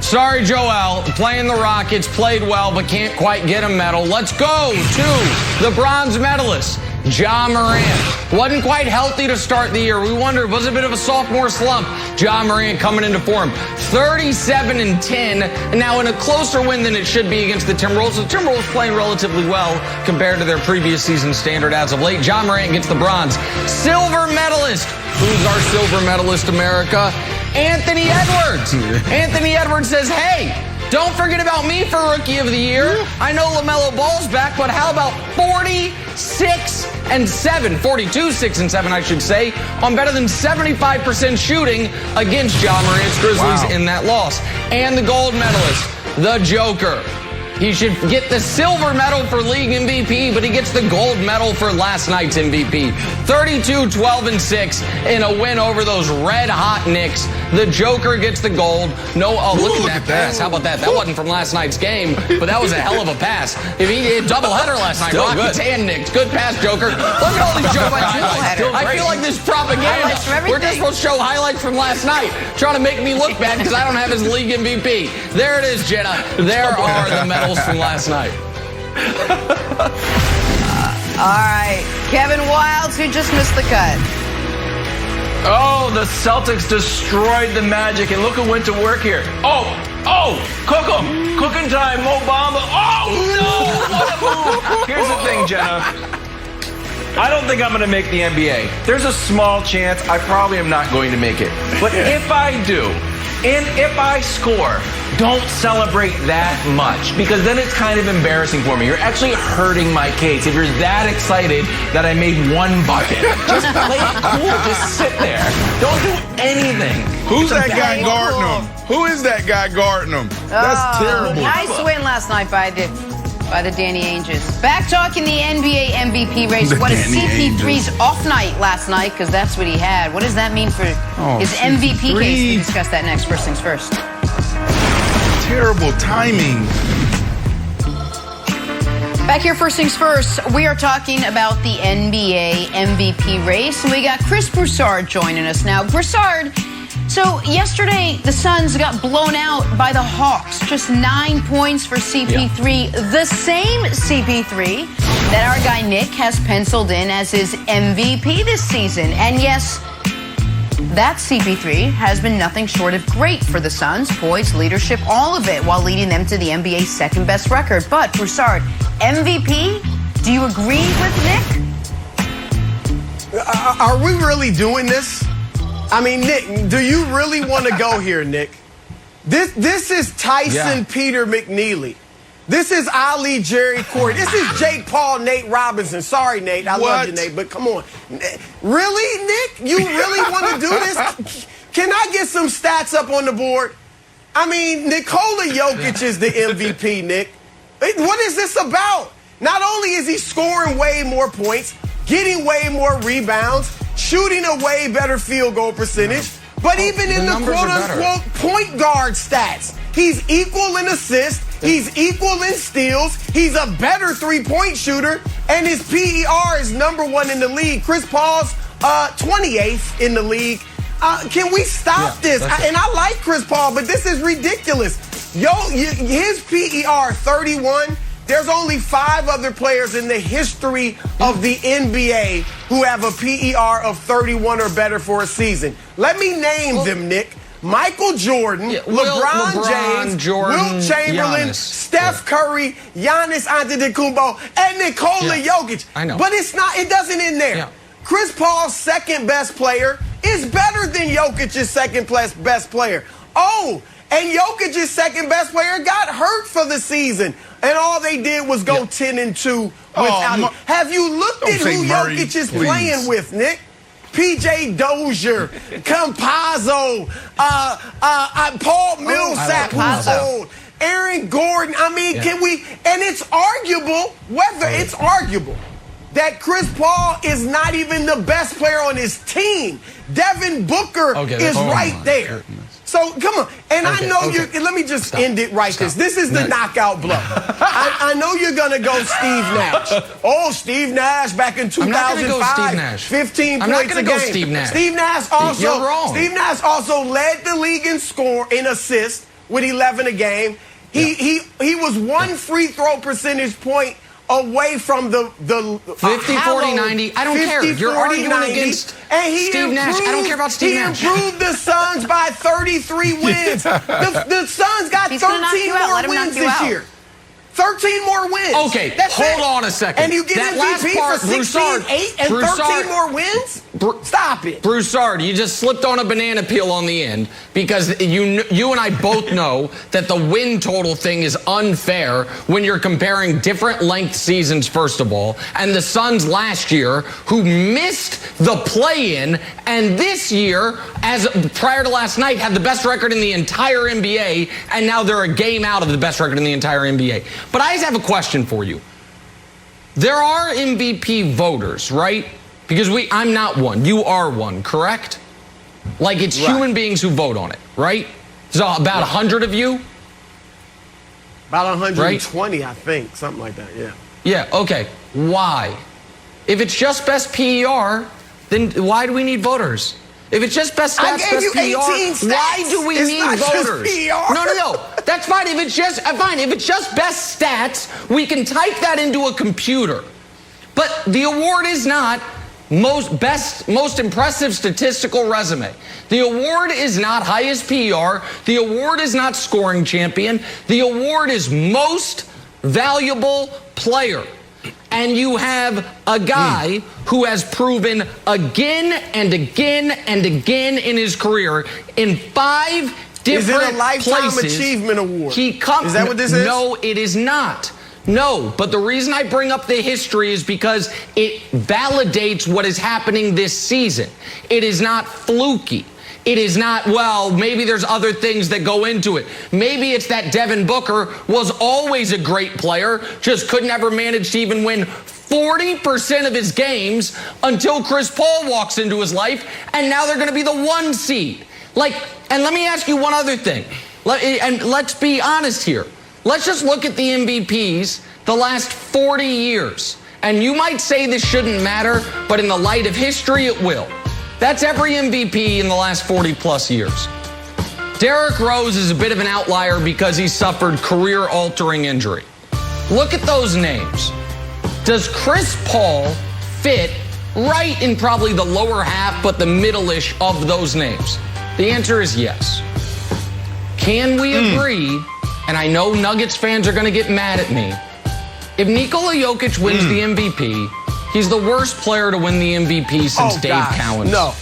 Sorry, Joel. Playing the Rockets, played well, but can't quite get a medal. Let's go to the bronze medalist, Ja Morant. Wasn't quite healthy to start the year. We wondered, was it a bit of a sophomore slump? Ja Morant coming into form. 37-10, and now in a closer win than it should be against the Timberwolves. The Timberwolves playing relatively well compared to their previous season standard as of late. Ja Morant gets the bronze. Silver medalist. Who's our silver medalist, America? Anthony Edwards. Anthony Edwards says, hey, don't forget about me for Rookie of the Year. I know LaMelo Ball's back, but how about 46-7, 42-6-7, I should say, on better than 75% shooting against Ja Morant's Grizzlies in that loss. And the gold medalist, the Joker. He should get the silver medal for league MVP, but he gets the gold medal for last night's MVP. 32-12-6 in a win over those red-hot Knicks. The Joker gets the gold. No, look at that pass. How about that? That wasn't from last night's game, but that was a hell of a pass. If he did doubleheader last night, Rockets and Knicks. Good pass, Joker. Look at all these Joker highlights. I feel like this propaganda. We're just supposed to show highlights from last night, trying to make me look bad because I don't have his league MVP. There it is, Jenna. There are the medals from last night. All right, Kevin Wildes, who just missed the cut. Oh, the Celtics destroyed the Magic, and look who went to work here. Oh, cook 'em. Cooking time, Mo Bamba. Oh, no, what a move. Here's the thing, Jenna. I don't think I'm going to make the NBA. There's a small chance I probably am not going to make it. But if I do, and if I score, don't celebrate that much, because then it's kind of embarrassing for me. You're actually hurting my case if you're that excited that I made one bucket. Just play it cool. Just sit there. Don't do anything. Who's that guy guarding him? Who is that guy guarding him? That's terrible. Nice win last night by the Danny Ainges. Back talking the NBA MVP race. What is CP3's off night last night? Because that's what he had. What does that mean for his MVP case? We discuss that next. First things first. Terrible timing. Back here, first things first, we are talking about the NBA MVP race, and we got Chris Broussard joining us now. Broussard, so yesterday the Suns got blown out by the Hawks, just 9 points for CP3, the same CP3 that our guy Nick has penciled in as his MVP this season. And yes, that CP3 has been nothing short of great for the Suns, poise, leadership, all of it, while leading them to the NBA's second best record. But Broussard, MVP, do you agree with Nick? Are we really doing this? I mean, Nick, do you really want to go here, Nick? This is Tyson Peter McNeely. This is Ali Jerry Corey. This is Jake Paul, Nate Robinson. Sorry, Nate. I love you, Nate, but come on. Really, Nick? You really want to do this? Can I get some stats up on the board? I mean, Nikola Jokic is the MVP, Nick. What is this about? Not only is he scoring way more points, getting way more rebounds, shooting a way better field goal percentage, but even in the quote-unquote point guard stats, he's equal in assists, he's equal in steals, he's a better three-point shooter, and his PER is #1 in the league. Chris Paul's 28th in the league. Can we stop this? And I like Chris Paul, but this is ridiculous. His PER 31. There's only 5 other players in the history of the NBA who have a PER of 31 or better for a season. Let me name them, Nick. Michael Jordan, LeBron James, Jordan, Wilt Chamberlain, Giannis. Steph Curry, Giannis Antetokounmpo, and Nikola Jokic. I know. But it doesn't end there. Yeah. Chris Paul's second best player is better than Jokic's second best player. Oh, and Jokic's second best player got hurt for the season. And all they did was go 10-2 without him. Have you looked at who Murray, Jokic is please. playing with, Nick? PJ Dozier, Campazzo, Paul Millsap, who's old, Aaron Gordon. I mean, can we? And it's arguable it's arguable that Chris Paul is not even the best player on his team. Devin Booker is right there. Goodness. So, come on. And I know let me just end it right this. This is the knockout blow. I know you're going to go Steve Nash. Oh, Steve Nash back in 2005. I'm not going to go Steve Nash. 15 points I'm not going to go game. Steve Nash. Steve Nash also, You're wrong. Steve Nash also led the league in assists with 11 a game. He was one free throw percentage point away from the 50, 40, 90. I don't care. You're arguing 90, against and Steve Nash. I don't care about Steve Nash. He improved the Suns by 33 wins. The Suns got 13 more wins this year. 13 more wins. Okay, That's hold on a second. And you get that MVP last part, for 16, 8, and 13 more wins? Stop it. Broussard, you just slipped on a banana peel on the end because you and I both know that the win total thing is unfair when you're comparing different length seasons, first of all, and the Suns last year, who missed the play-in, and this year, as prior to last night, had the best record in the entire NBA, and now they're a game out of the best record in the entire NBA. But I just have a question for you. There are MVP voters, right? Because I'm not one. You are one, correct? Like, it's human beings who vote on it, right? So about 100 of you? About 120, I think. Something like that, yeah. Yeah, okay. Why? If it's just best PER, then why do we need voters? If it's just best stats, best PER, why do we need voters? No. That's fine. If it's just best stats, we can type that into a computer. But the award is not most impressive statistical resume. The award is not highest PER. The award is not scoring champion. The award is most valuable player. And you have a guy who has proven again and again and again in his career in 5 different places. Is it a Lifetime Achievement Award? Is that what this is? No, it is not. No, but the reason I bring up the history is because it validates what is happening this season. It is not fluky. It is not, well, maybe there's other things that go into it. Maybe it's that Devin Booker was always a great player, just couldn't ever manage to even win 40% of his games until Chris Paul walks into his life, and now they're going to be the 1 seed. And let me ask you one other thing. And let's be honest here. Let's just look at the MVPs the last 40 years. And you might say this shouldn't matter, but in the light of history, it will. That's every MVP in the last 40-plus years. Derrick Rose is a bit of an outlier because he suffered career-altering injury. Look at those names. Does Chris Paul fit right in probably the lower half, but the middle-ish of those names? The answer is yes. Can we agree, and I know Nuggets fans are going to get mad at me, if Nikola Jokic wins the MVP, he's the worst player to win the MVP since Dave Cowens. No.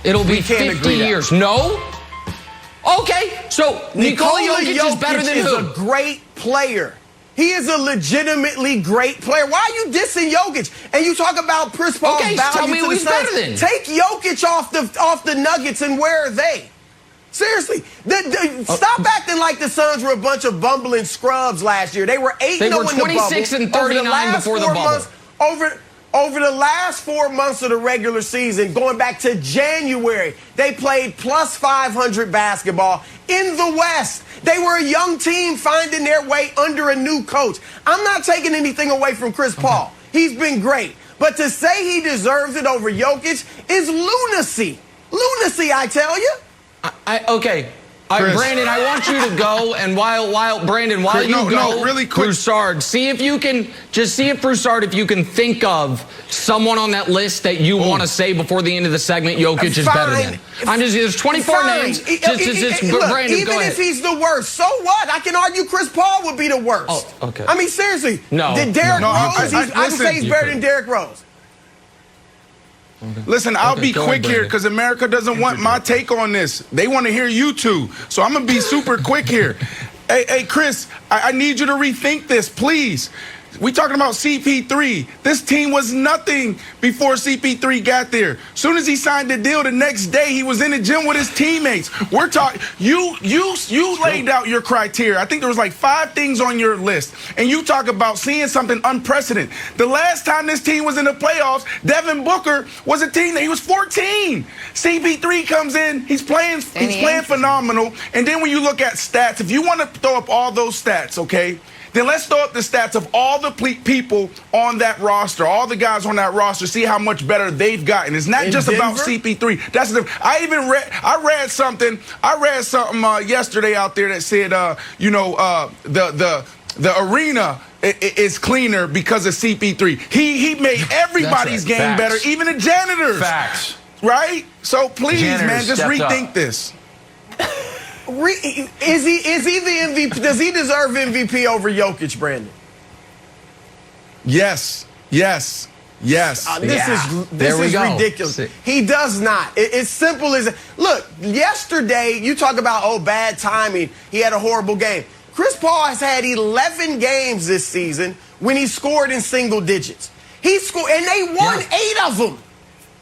It'll be 50 years. No? Okay, so Nikola Jokic is better than who? He's a great player. He is a legitimately great player. Why are you dissing Jokic? And you talk about Chris Paul's value tell me to who the he's Suns. better than. Take Jokic off the Nuggets, and where are they? Seriously, stop acting like the Suns were a bunch of bumbling scrubs last year. They were 8-0 in the bubble. They were 26 and 39 before the bubble. Over the last 4 months of the regular season, going back to January, they played plus 500 basketball in the West. They were a young team finding their way under a new coach. I'm not taking anything away from Chris Paul. He's been great. But to say he deserves it over Jokic is lunacy. Lunacy, I tell you. Okay, Brandon, I want you to go, and while Brandon, while Chris, you go, really quick. Broussard, see if Broussard, if you can think of someone on that list that you want to say before the end of the segment. Jokic is better than. There's 24 names. Look, Brandon, even if he's the worst, so what? I can argue Chris Paul would be the worst. Oh, okay. I mean, seriously. No. Derrick Rose, I can say he's better than Derrick Rose. Listen, I'll be quick here because America doesn't want my take on this. They want to hear you two. So I'm going to be super quick here. Hey, Chris, I need you to rethink this, please. We talking about CP3. This team was nothing before CP3 got there. Soon as he signed the deal, the next day he was in the gym with his teammates. We're talking. You laid out your criteria. I think there was like 5 things on your list, and you talk about seeing something unprecedented. The last time this team was in the playoffs, Devin Booker was a team that he was 14. CP3 comes in. He's playing phenomenal. And then when you look at stats, if you want to throw up all those stats, okay. Then let's throw up the stats of all the people on that roster, all the guys on that roster, see how much better they've gotten. It's not just about CP3. That's the. I read something yesterday out there that said, the arena is cleaner because of CP3. He made everybody's game better, even the janitors. Facts. Right? So please, man, just rethink this. Is he the MVP? Does he deserve MVP over Jokic, Brandon? Yes. This is ridiculous. He does not. It's simple as look. Yesterday, you talk about bad timing. He had a horrible game. Chris Paul has had 11 games this season when he scored in single digits. He scored, and they won 8 of them.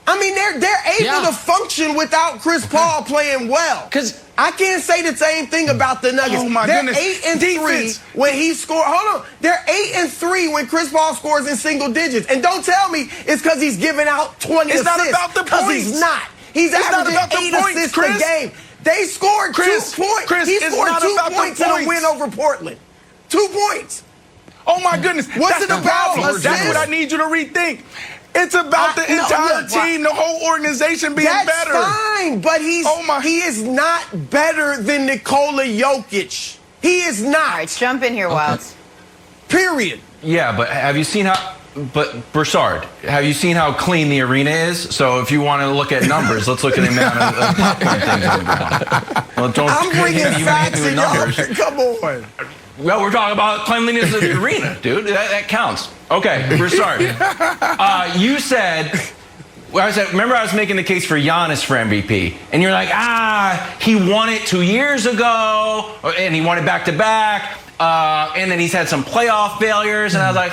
I mean, they're able to function without Chris Paul playing well. Because I can't say the same thing about the Nuggets. Oh my goodness. They're 8-3 when he scored. Hold on, they're 8-3 when Chris Paul scores in single digits. And don't tell me it's because he's giving out 20 assists. It's not about the points. He's not. He's averaging 8 assists a game. They scored 2 points. He scored 2 points in a win over Portland. 2 points. Oh my goodness. What's it about? That's what I need you to rethink. It's about the entire team, the whole organization being better. That's fine, but he is not better than Nikola Jokic. He is not. All right, jump in here, Wilds. Period. Yeah, but have you seen how... But, Broussard, have you seen how clean the arena is? So if you want to look at numbers, let's look at the amount of popcorn things. Well, I'm bringing facts and numbers. Come on. Well, we're talking about cleanliness of the arena, dude. That counts. Okay, Broussard. You said, remember I was making the case for Giannis for MVP, and you're like, he won it 2 years ago, and he won it back-to-back, and then he's had some playoff failures, and I was like,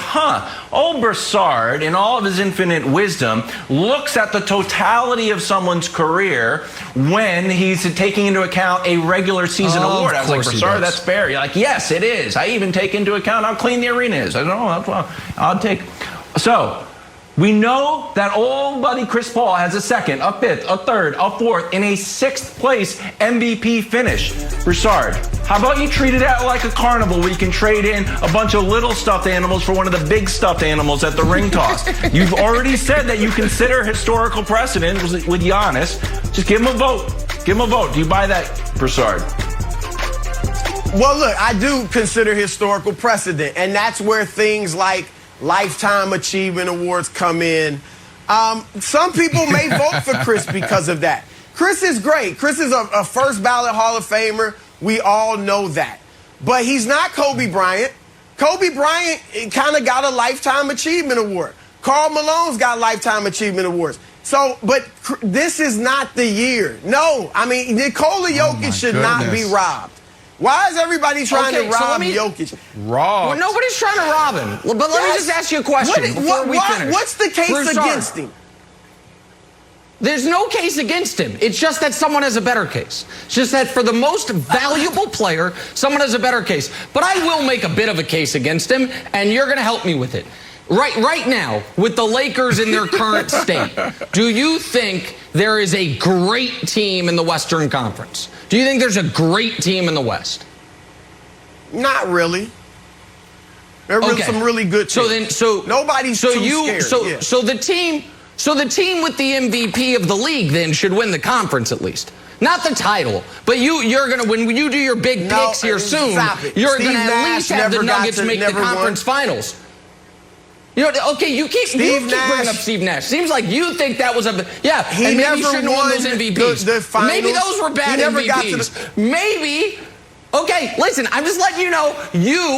old Broussard, in all of his infinite wisdom, looks at the totality of someone's career when he's taking into account a regular season award. I was like, Broussard, that's fair. You're like, yes, it is. I even take into account how clean the arena is. I don't know. That's what I'll take. So we know that old buddy Chris Paul has a 2nd, a 5th, a 3rd, a 4th, and a 6th place MVP finish. Broussard, how about you treat it out like a carnival where you can trade in a bunch of little stuffed animals for one of the big stuffed animals at the ring toss? You've already said that you consider historical precedent with Giannis. Just give him a vote. Give him a vote. Do you buy that, Broussard? Well, look, I do consider historical precedent, and that's where things like Lifetime Achievement Awards come in. Some people may vote for Chris because of that. Chris is great. Chris is a first ballot Hall of Famer. We all know that. But he's not Kobe Bryant. Kobe Bryant kind of got a Lifetime Achievement Award. Karl Malone's got Lifetime Achievement Awards. So, but this is not the year. No, I mean, Nikola Jokic should not be robbed. Why is everybody trying to rob Jokic? Robbed? Well, nobody's trying to rob him. But let me just ask you a question before we finish. What's the case against him? There's no case against him. It's just that someone has a better case. It's just that for the most valuable player, someone has a better case. But I will make a bit of a case against him, and you're going to help me with it. Right now, with the Lakers in their current state, do you think there is a great team in the Western Conference? Do you think there's a great team in the West? Not really. There are some really good teams. Nobody's too scared. So the team with the MVP of the league then should win the conference at least. Not the title, but you're going to, when you do your big picks here soon, you're going to at least have the Nuggets make the conference finals. You know, okay, you keep bringing up Steve Nash. Seems like you think that was and maybe he shouldn't have won those MVPs. The finals. Maybe those were bad MVPs. Maybe. Okay, listen, I'm just letting you know,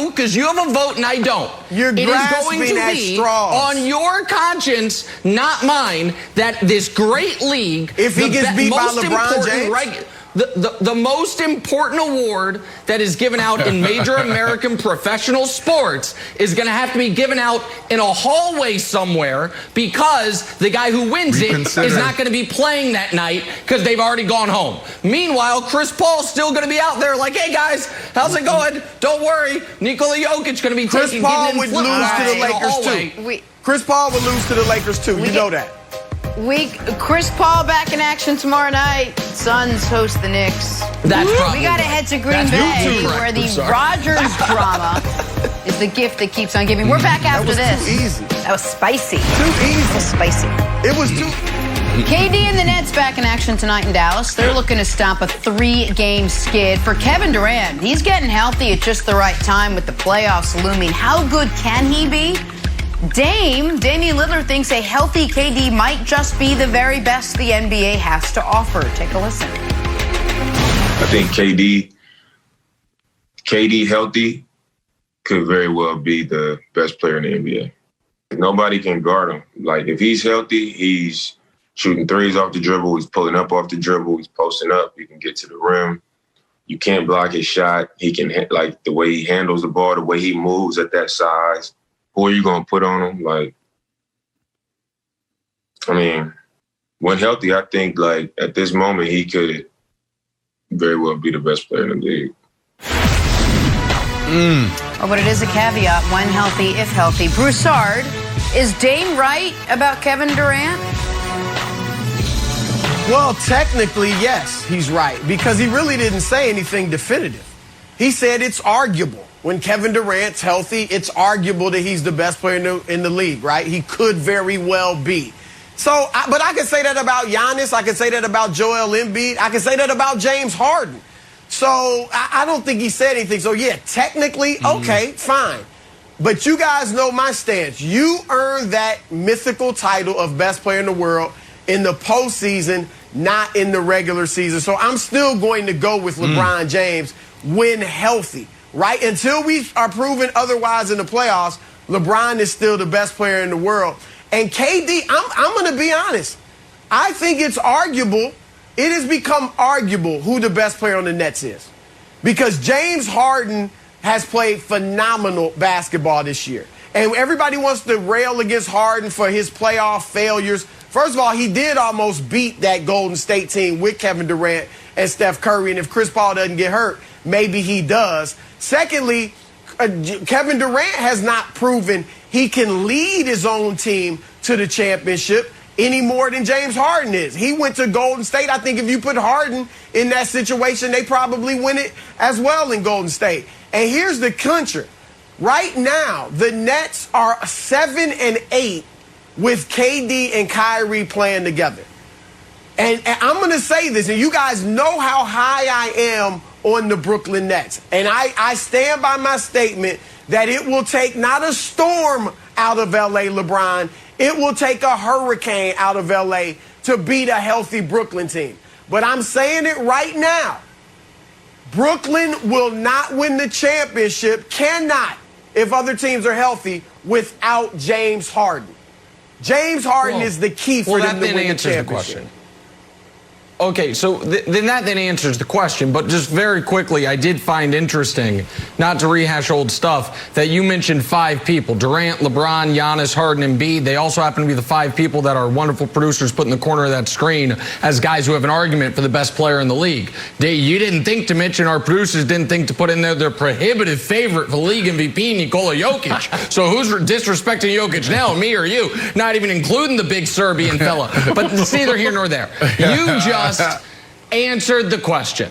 because you have a vote and I don't. It is going to be on your conscience, not mine, that this great league, if he gets beat by LeBron James, the most important award that is given out in major American professional sports is going to have to be given out in a hallway somewhere because the guy who wins it is not going to be playing that night because they've already gone home. Meanwhile, Chris Paul's still going to be out there like, hey, guys, how's it going? Don't worry. Nikola Jokic going to be Chris Paul would lose to the Lakers, too. Chris Paul would lose to the Lakers, too. You know that. Chris Paul back in action tomorrow night. Suns host the Knicks. That's probably we got to head to Green Bay, where the Rodgers drama is the gift that keeps on giving. We're back after this. Too easy. That was spicy. Too easy. It was spicy. It was too. KD and the Nets back in action tonight in Dallas. They're looking to stop a 3-game skid. For Kevin Durant, he's getting healthy at just the right time with the playoffs looming. How good can he be? Damian Lillard thinks a healthy KD might just be the very best the NBA has to offer. Take a listen. I think KD healthy could very well be the best player in the NBA. Nobody can guard him. Like, if he's healthy, he's shooting threes off the dribble, he's pulling up off the dribble, he's posting up, he can get to the rim. You can't block his shot. He can, like, the way he handles the ball, the way he moves at that size. Who are you going to put on him? Like, I mean, when healthy, I think, like, at this moment, he could very well be the best player in the league. Oh, but it is a caveat, when healthy, if healthy. Broussard, is Dame right about Kevin Durant? Well, technically, yes, he's right, because he really didn't say anything definitive. He said it's arguable. When Kevin Durant's healthy, it's arguable that he's the best player in the league, right? He could very well be. So, but I can say that about Giannis. I can say that about Joel Embiid. I can say that about James Harden. So I don't think he said anything. So, yeah, technically, okay, fine. But you guys know my stance. You earned that mythical title of best player in the world in the postseason, not in the regular season. So I'm still going to go with LeBron James when healthy. Right? Until we are proven otherwise in the playoffs, LeBron is still the best player in the world. And KD, I'm going to be honest. I think it's arguable. It has become arguable who the best player on the Nets is. Because James Harden has played phenomenal basketball this year. And everybody wants to rail against Harden for his playoff failures. First of all, he did almost beat that Golden State team with Kevin Durant and Steph Curry. And if Chris Paul doesn't get hurt, maybe he does. Secondly, Kevin Durant has not proven he can lead his own team to the championship any more than James Harden is. He went to Golden State. I think if you put Harden in that situation, they probably win it as well in Golden State. And here's the clincher. Right now, the Nets are 7-8 with KD and Kyrie playing together. And I'm going to say this, and you guys know how high I am on the Brooklyn Nets. And I stand by my statement that it will take not a storm out of L.A., LeBron. It will take a hurricane out of L.A. to beat a healthy Brooklyn team. But I'm saying it right now. Brooklyn will not win the championship, cannot, if other teams are healthy, without James Harden. James Harden is the key for them to win the championship. Okay, so then that answers the question. But just very quickly, I did find interesting, not to rehash old stuff, that you mentioned 5 people. Durant, LeBron, Giannis, Harden, and Embiid. They also happen to be the 5 people that our wonderful producers put in the corner of that screen as guys who have an argument for the best player in the league. You didn't think to mention, our producers didn't think to put in there their prohibitive favorite for the league MVP, Nikola Jokic. So who's disrespecting Jokic now, me or you? Not even including the big Serbian fella. But it's neither here nor there. You just answered the question.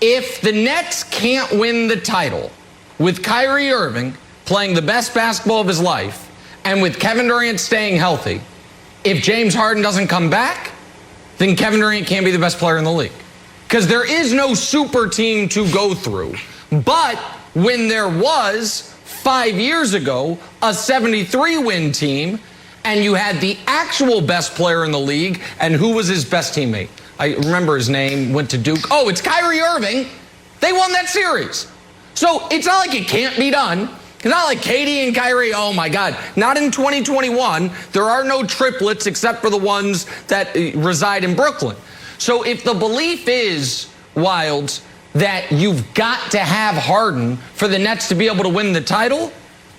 If the Nets can't win the title with Kyrie Irving playing the best basketball of his life and with Kevin Durant staying healthy, if James Harden doesn't come back, then Kevin Durant can't be the best player in the league. Because there is no super team to go through. But when there was, 5 years ago, a 73-win team, and you had the actual best player in the league, and who was his best teammate? I remember his name, went to Duke. Oh, it's Kyrie Irving. They won that series. So it's not like it can't be done. It's not like KD and Kyrie, oh my God. Not in 2021. There are no triplets except for the ones that reside in Brooklyn. So if the belief is, Wilds, that you've got to have Harden for the Nets to be able to win the title,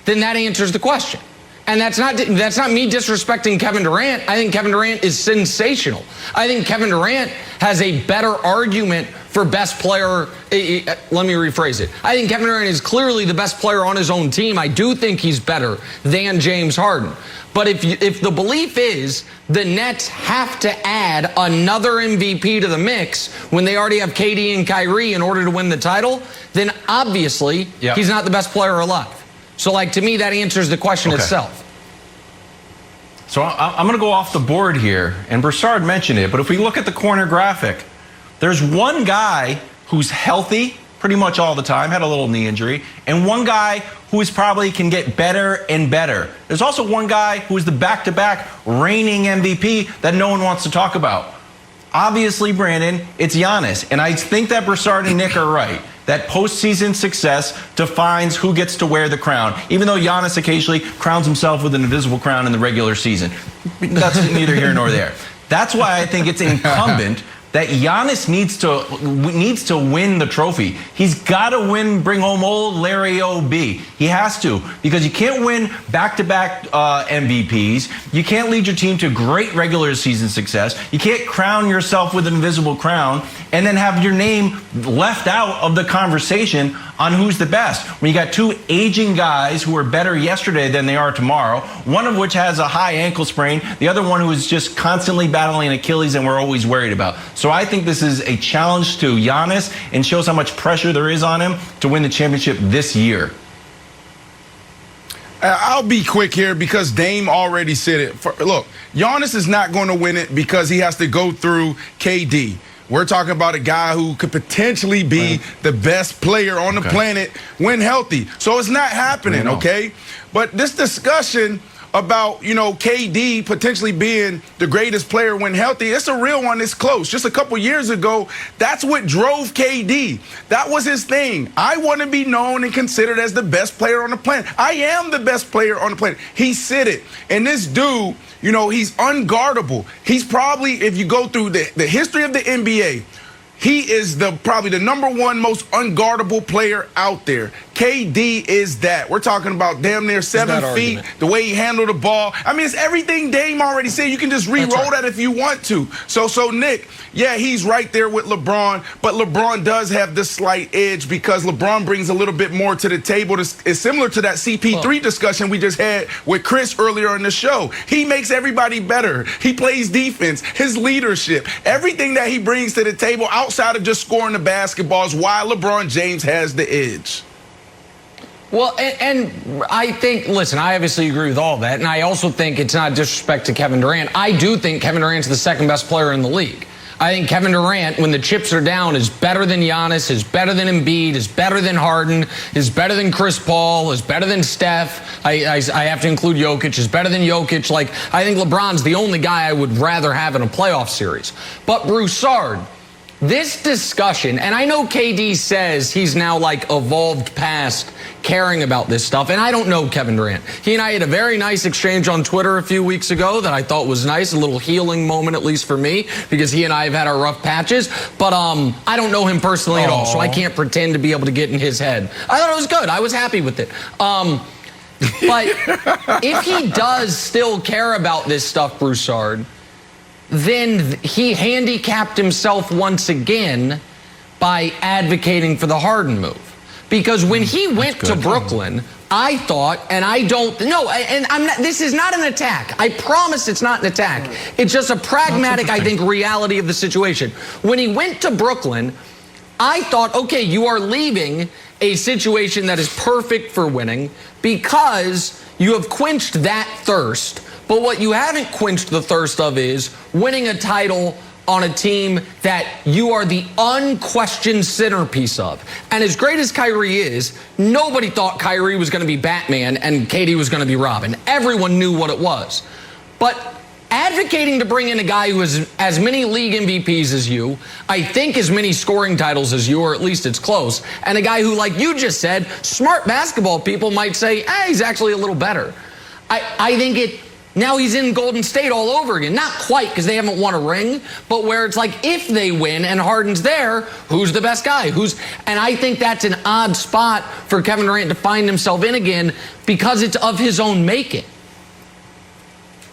then that answers the question. And that's not me disrespecting Kevin Durant. I think Kevin Durant is sensational. I think Kevin Durant has a better argument for best player. Let me rephrase it. I think Kevin Durant is clearly the best player on his own team. I do think he's better than James Harden. But if the belief is the Nets have to add another MVP to the mix when they already have KD and Kyrie in order to win the title, then obviously he's not the best player alive. So, to me, that answers the question itself. So I'm going to go off the board here, and Broussard mentioned it, but if we look at the corner graphic, there's one guy who's healthy pretty much all the time, had a little knee injury, and one guy who is probably can get better and better. There's also one guy who is the back-to-back reigning MVP that no one wants to talk about. Obviously, Brandon, it's Giannis, and I think that Broussard and Nick are right. That postseason success defines who gets to wear the crown, even though Giannis occasionally crowns himself with an invisible crown in the regular season. That's neither here nor there. That's why I think it's incumbent that Giannis needs to win the trophy. He's got to win, bring home old Larry O.B. He has to, because you can't win back-to-back MVPs. You can't lead your team to great regular season success. You can't crown yourself with an invisible crown and then have your name left out of the conversation on who's the best. When you got two aging guys who are better yesterday than they are tomorrow, one of which has a high ankle sprain, the other one who is just constantly battling Achilles and we're always worried about. So I think this is a challenge to Giannis and shows how much pressure there is on him to win the championship this year. I'll be quick here because Dame already said it. Look, Giannis is not going to win it because he has to go through KD. We're talking about a guy who could potentially be the best player on the planet when healthy. So it's not happening, okay? But this discussion about, KD potentially being the greatest player when healthy, it's a real one. It's close. Just a couple years ago, that's what drove KD. That was his thing. I want to be known and considered as the best player on the planet. I am the best player on the planet. He said it. And this dude, he's unguardable. He's probably, if you go through the history of the NBA, he is probably the number one most unguardable player out there. KD is that. We're talking about damn near 7 feet, the way he handled the ball. I mean, it's everything Dame already said. You can just re-roll that if you want to. So Nick, yeah, he's right there with LeBron, but LeBron does have this slight edge because LeBron brings a little bit more to the table. It's similar to that CP3 discussion we just had with Chris earlier in the show. He makes everybody better. He plays defense, his leadership, everything that he brings to the table outside of just scoring the basketballs, why LeBron James has the edge. Well, and I think, listen, I obviously agree with all that, and I also think it's not disrespect to Kevin Durant. I do think Kevin Durant's the second best player in the league. I think Kevin Durant, when the chips are down, is better than Giannis, is better than Embiid, is better than Harden, is better than Chris Paul, is better than Steph. I have to include Jokic, is better than Jokic. I think LeBron's the only guy I would rather have in a playoff series. But Broussard, this discussion, and I know KD says he's now evolved past caring about this stuff, and I don't know Kevin Durant. He and I had a very nice exchange on Twitter a few weeks ago that I thought was nice, a little healing moment at least for me, because he and I have had our rough patches, but I don't know him personally at all, so I can't pretend to be able to get in his head. I thought it was good. I was happy with it. But if he does still care about this stuff, Broussard, then he handicapped himself once again by advocating for the Harden move. Because when he went to Brooklyn, I thought, and I don't, no, and I'm not, this is not an attack. I promise it's not an attack. It's just a pragmatic, I think, reality of the situation. When he went to Brooklyn, I thought, okay, you are leaving a situation that is perfect for winning because you have quenched that thirst. But what you haven't quenched the thirst of is winning a title on a team that you are the unquestioned centerpiece of. And as great as Kyrie is, nobody thought Kyrie was going to be Batman and KD was going to be Robin. Everyone knew what it was. But advocating to bring in a guy who has as many league MVPs as you, I think as many scoring titles as you, or at least it's close, and a guy who, like you just said, smart basketball people might say, he's actually a little better. I think now he's in Golden State all over again. Not quite, because they haven't won a ring, but where it's like, if they win and Harden's there, who's the best guy? And I think that's an odd spot for Kevin Durant to find himself in again, because it's of his own making.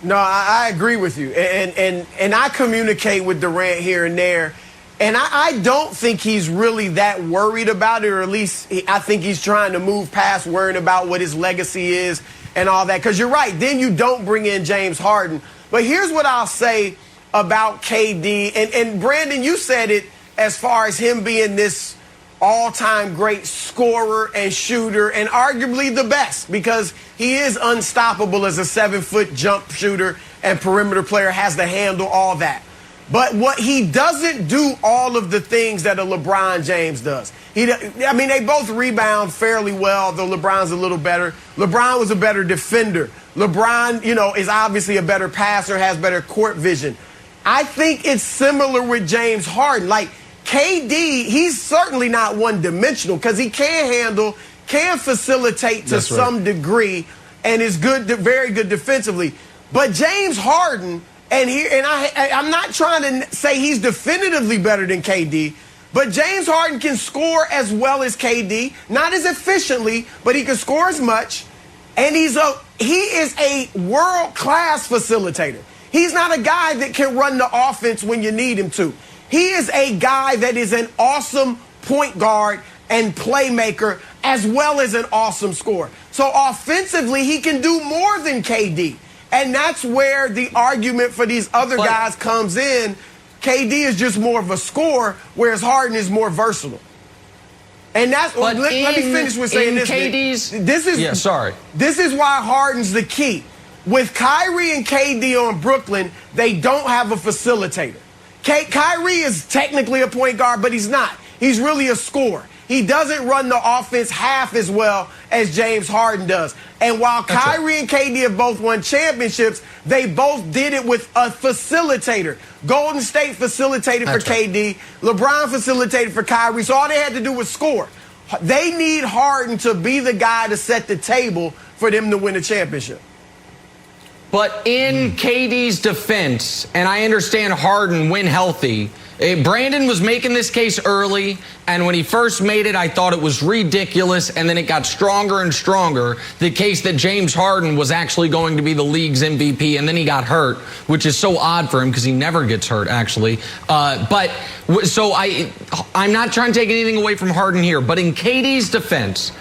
No, I agree with you. And I communicate with Durant here and there. And I don't think he's really that worried about it, or at least I think he's trying to move past worrying about what his legacy is and all that. Because you're right, then you don't bring in James Harden. But here's what I'll say about KD. And Brandon, you said it as far as him being this all-time great scorer and shooter, and arguably the best, because he is unstoppable as a 7-foot jump shooter and perimeter player, has the handle, all that. But what he doesn't do all of the things that a LeBron James does. They both rebound fairly well, though LeBron's a little better. LeBron was a better defender. LeBron, is obviously a better passer, has better court vision. I think it's similar with James Harden. Like, KD, he's certainly not one-dimensional, because he can handle, can facilitate to some degree, and is very good defensively. But James Harden, I'm not trying to say he's definitively better than KD, but James Harden can score as well as KD, not as efficiently, but he can score as much, and he is a world-class facilitator. He's not a guy that can run the offense when you need him to. He is a guy that is an awesome point guard and playmaker, as well as an awesome scorer. So offensively, he can do more than KD. And that's where the argument for these other guys comes in. KD is just more of a scorer, whereas Harden is more versatile. And that's let me finish with saying this. This is why Harden's the key. With Kyrie and KD on Brooklyn, they don't have a facilitator. Kyrie is technically a point guard, but he's not. He's really a scorer. He doesn't run the offense half as well as James Harden does. And while Kyrie and KD have both won championships, they both did it with a facilitator. Golden State facilitated for KD. LeBron facilitated for Kyrie. So all they had to do was score. They need Harden to be the guy to set the table for them to win a championship. But in KD's defense, and I understand Harden when healthy, Brandon was making this case early, and when he first made it, I thought it was ridiculous, and then it got stronger and stronger, the case that James Harden was actually going to be the league's MVP, and then he got hurt, which is so odd for him because he never gets hurt, actually. I'm not trying to take anything away from Harden here, but in KD's defense,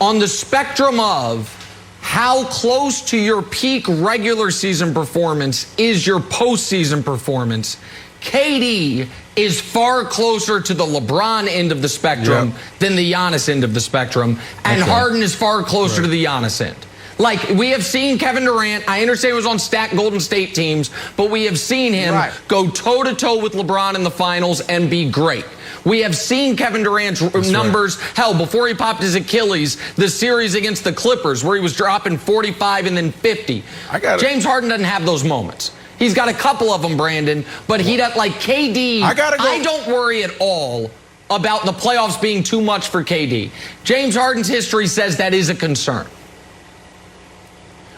on the spectrum of how close to your peak regular season performance is your postseason performance, KD is far closer to the LeBron end of the spectrum than the Giannis end of the spectrum, and Harden is far closer to the Giannis end. Like, we have seen Kevin Durant, I understand he was on stacked Golden State teams, but we have seen him go toe-to-toe with LeBron in the finals and be great. We have seen Kevin Durant's numbers. Hell, before he popped his Achilles, the series against the Clippers where he was dropping 45 and then 50. James Harden doesn't have those moments. He's got a couple of them, Brandon, but he doesn't, like KD. I don't worry at all about the playoffs being too much for KD. James Harden's history says that is a concern.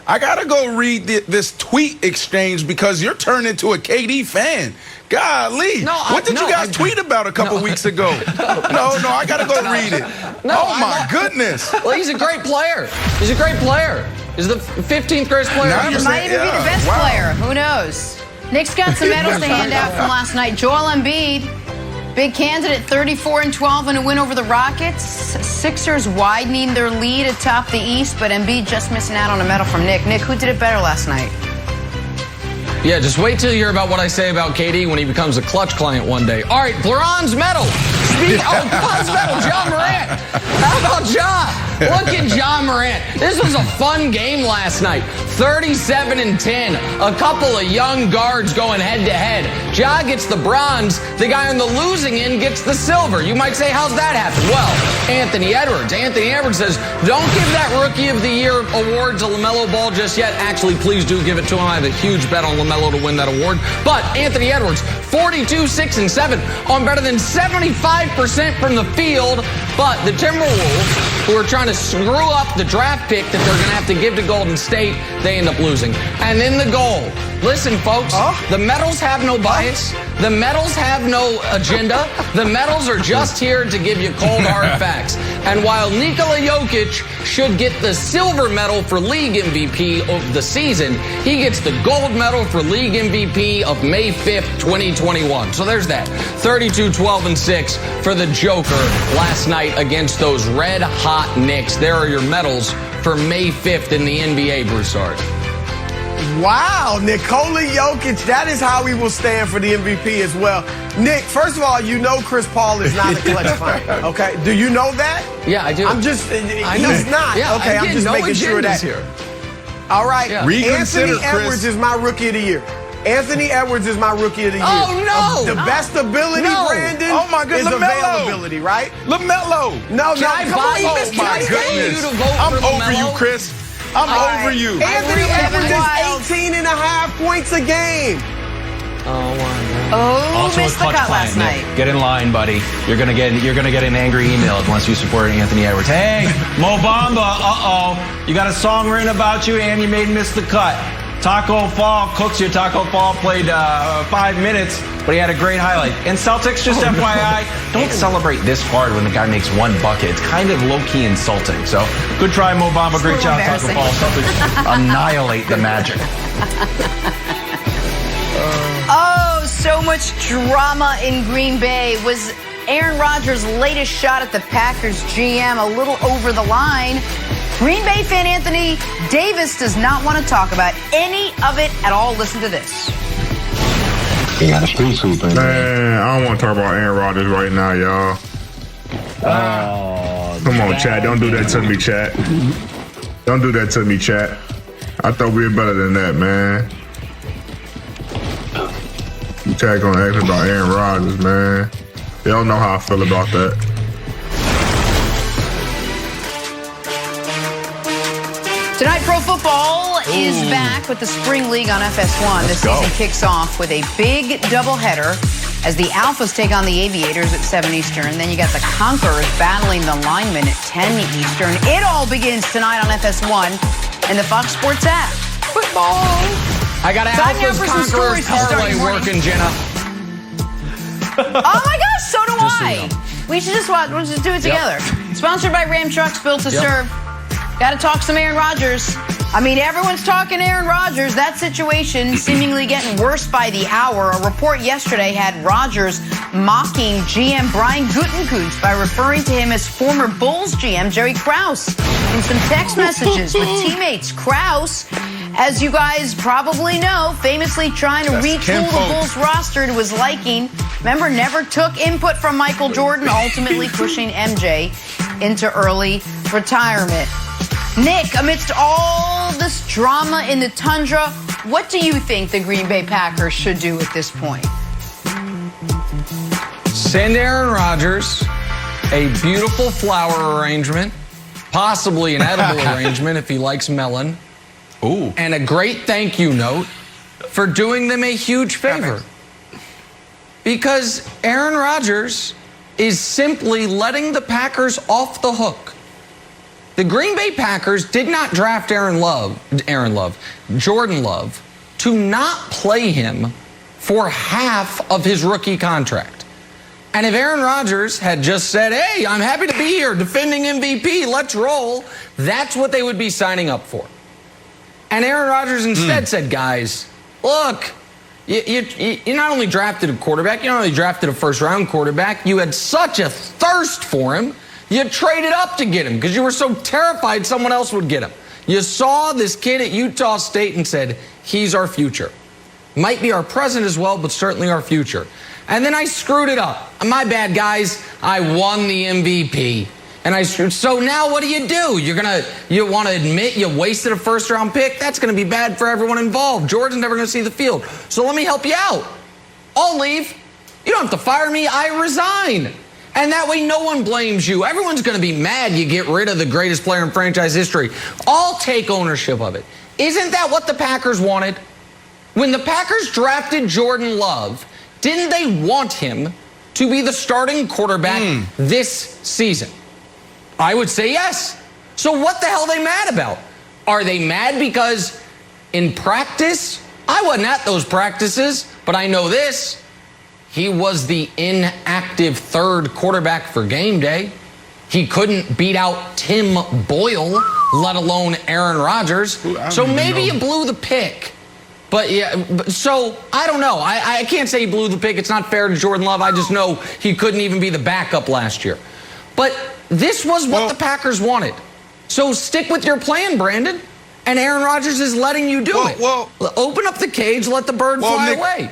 I gotta go read this tweet exchange because you're turned into a KD fan. Golly. What did you guys tweet about a couple weeks ago? I gotta go read it. My goodness. Well, he's a great player. He's a great player. He's the 15th greatest player ever. He might even be the best player. Who knows? Nick's got some medals to hand out from last night. Joel Embiid, big candidate, 34-12 in a win over the Rockets. Sixers widening their lead atop the East, but Embiid just missing out on a medal from Nick. Nick, who did it better last night? Yeah, just wait till you hear about what I say about KD when he becomes a clutch client one day. All right, bronze medal. Bronze medal, John Morant. How about John? Look at John Morant. This was a fun game last night. 37-10. A couple of young guards going head-to-head. Ja gets the bronze. The guy on the losing end gets the silver. You might say, how's that happen? Well, Anthony Edwards. Anthony Edwards says, don't give that Rookie of the Year award to LaMelo Ball just yet. Actually, please do give it to him. I have a huge bet on LaMelo to win that award. But Anthony Edwards, 42, 6, and 7 on better than 75% from the field. But the Timberwolves, who are trying to screw up the draft pick that they're going to have to give to Golden State, they end up losing. And then the goal. Listen, folks, the medals have no bias. The medals have no agenda. The medals are just here to give you cold, hard facts. And while Nikola Jokic should get the silver medal for league MVP of the season, he gets the gold medal for league MVP of May 5th, 2021. So there's that. 32, 12, and 6 for the Joker last night against those red-hot Knicks. There are your medals for May 5th in the NBA, Broussard. Wow, Nikola Jokic, that is how he will stand for the MVP as well. Nick, first of all, you know Chris Paul is not a clutch finder, okay? Do you know that? Yeah, I do. He's not. Yeah, okay, I'm just making sure that. Here. All right, yeah. Anthony Edwards is my Rookie of the Year. Anthony Edwards is my Rookie of the Year. Oh, no! The best ability, Brandon, oh my goodness, is availability, right? LaMelo. No, Can I pay you to vote I'm for over LaMelo? you, Chris. I'm over you. Anthony Edwards is 18.5 points a game. Oh, my God. Oh, Also missed a the clutch cut client, last night. Nick. Get in line, buddy. You're gonna get an angry email unless you support Anthony Edwards. Hey, Mo Bamba, you got a song written about you and you miss the cut. Taco Fall cooks you. Taco Fall played 5 minutes, but he had a great highlight. And Celtics, just FYI, don't celebrate this hard when the guy makes one bucket. It's kind of low-key insulting. So good try, Mo Bamba. Great job, Taco Fall. Celtics annihilate the Magic. Oh, so much drama in Green Bay. Was Aaron Rodgers' latest shot at the Packers GM a little over the line? Green Bay fan Anthony Davis does not want to talk about any of it at all. Listen to this. Man, I don't want to talk about Aaron Rodgers right now, y'all. Come on, chat. Don't do that to me, chat. Don't do that to me, chat. I thought we were better than that, man. You chat gonna ask about Aaron Rodgers, man. They don't know how I feel about that. Tonight, Pro Football is back with the Spring League on FS1. This season kicks off with a big doubleheader as the Alphas take on the Aviators at 7 Eastern. Then you got the Conquerors battling the Linemen at 10 Eastern. It all begins tonight on FS1 and the Fox Sports app. Football. I got an Time now Alphas for some Conquerors stories to start parlay your morning. working, Jenna. Oh my gosh, so do Just so I. you know. We should just watch. We'll just do it together. Sponsored by Ram Trucks, built to serve. Got to talk some Aaron Rodgers. I mean, everyone's talking Aaron Rodgers. That situation seemingly getting worse by the hour. A report yesterday had Rodgers mocking GM Brian Gutekunst by referring to him as former Bulls GM Jerry Krause in some text messages with teammates. Krause, as you guys probably know, famously trying to retool the Bulls roster to his liking. Remember, never took input from Michael Jordan, ultimately pushing MJ into early retirement. Nick, amidst all this drama in the Tundra, what do you think the Green Bay Packers should do at this point? Send Aaron Rodgers a beautiful flower arrangement, possibly an edible arrangement if he likes melon, and a great thank you note for doing them a huge favor. Because Aaron Rodgers is simply letting the Packers off the hook. The Green Bay Packers did not draft Jordan Love, to not play him for half of his rookie contract. And if Aaron Rodgers had just said, hey, I'm happy to be here, defending MVP, let's roll, that's what they would be signing up for. And Aaron Rodgers instead said, guys, look, you not only drafted a quarterback, you not only drafted a first-round quarterback, you had such a thirst for him, you traded up to get him because you were so terrified someone else would get him. You saw this kid at Utah State and said, he's our future. Might be our present as well, but certainly our future. And then I screwed it up. My bad, guys. I won the MVP. So now what do? You want to admit you wasted a first-round pick? That's going to be bad for everyone involved. Jordan's never going to see the field. So let me help you out. I'll leave. You don't have to fire me. I resign. And that way no one blames you. Everyone's going to be mad you get rid of the greatest player in franchise history. I'll take ownership of it. Isn't that what the Packers wanted? When the Packers drafted Jordan Love, didn't they want him to be the starting quarterback this season? I would say yes. So what the hell are they mad about? Are they mad because in practice, I wasn't at those practices, but I know this. He was the inactive third quarterback for game day. He couldn't beat out Tim Boyle, let alone Aaron Rodgers. So maybe you blew the pick. But yeah, so I don't know. I can't say he blew the pick. It's not fair to Jordan Love. I just know he couldn't even be the backup last year. But this was what the Packers wanted. So stick with your plan, Brandon. And Aaron Rodgers is letting you do it. Well, open up the cage, let the bird fly away.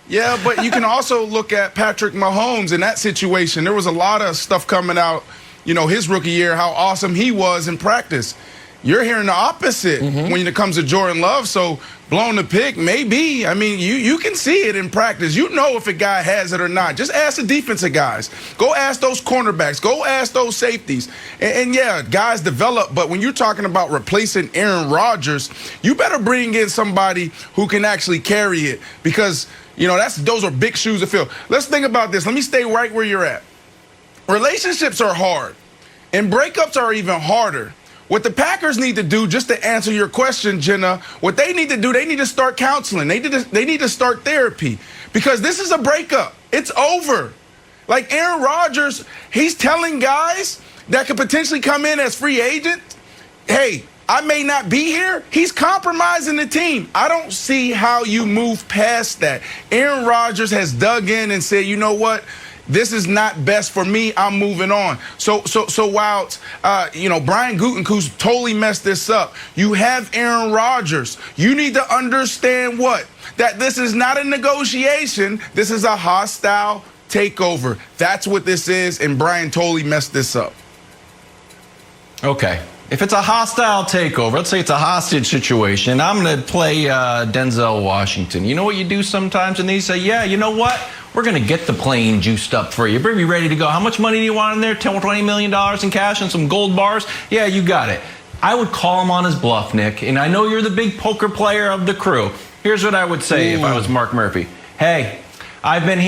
Yeah, but you can also look at Patrick Mahomes in that situation. There was a lot of stuff coming out, his rookie year, how awesome he was in practice. You're hearing the opposite when it comes to Jordan Love. So blowing the pick, maybe. I mean, you can see it in practice. You know if a guy has it or not. Just ask the defensive guys. Go ask those cornerbacks. Go ask those safeties. And yeah, guys develop. But when you're talking about replacing Aaron Rodgers, you better bring in somebody who can actually carry it because, those are big shoes to fill. Let's think about this. Let me stay right where you're at. Relationships are hard, and breakups are even harder. What the Packers need to do, just to answer your question, Jenna, what they need to do, they need to start counseling. They need to start therapy because this is a breakup. It's over. Like Aaron Rodgers, he's telling guys that could potentially come in as free agents, hey, I may not be here. He's compromising the team. I don't see how you move past that. Aaron Rodgers has dug in and said, you know what? This is not best for me. I'm moving on. So while Brian Gutekunst totally messed this up, you have Aaron Rodgers. You need to understand that this is not a negotiation. This is a hostile takeover. That's what this is, and Brian totally messed this up. Okay. If it's a hostile takeover, let's say it's a hostage situation, I'm going to play Denzel Washington. You know what you do sometimes? And they say, yeah, you know what? We're going to get the plane juiced up for you. Bring me ready to go. How much money do you want in there? $10 or $20 million in cash and some gold bars? Yeah, you got it. I would call him on his bluff, Nick. And I know you're the big poker player of the crew. Here's what I would say if I was Mark Murphy. Hey, I've been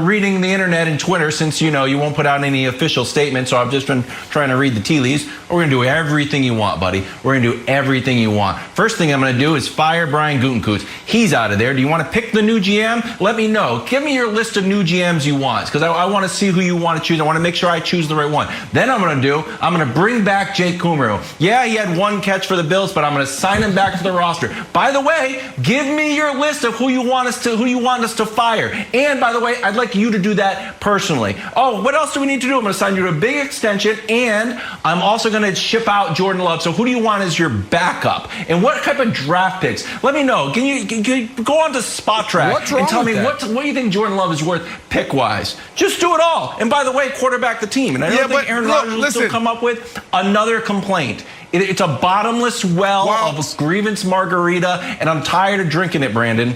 reading the internet and Twitter since, you won't put out any official statements, so I've just been trying to read the tea leaves. We're going to do everything you want, buddy. We're going to do everything you want. First thing I'm going to do is fire Brian Gutekunst. He's out of there. Do you want to pick the new GM? Let me know. Give me your list of new GMs you want, because I want to see who you want to choose. I want to make sure I choose the right one. Then I'm going to bring back Jake Kummerow. Yeah, he had one catch for the Bills, but I'm going to sign him back to the roster. By the way, give me your list of who you want us to fire. And by the way, I'd like you to do that personally. Oh, what else do we need to do? I'm going to sign you to a big extension, and I'm also going to ship out Jordan Love. So who do you want as your backup? And what type of draft picks? Let me know. Can you go on to Spot Track and tell me what do you think Jordan Love is worth pick-wise? Just do it all. And by the way, quarterback the team. And I don't think Aaron Rodgers will still come up with another complaint. It's a bottomless well of grievance margarita, and I'm tired of drinking it, Brandon.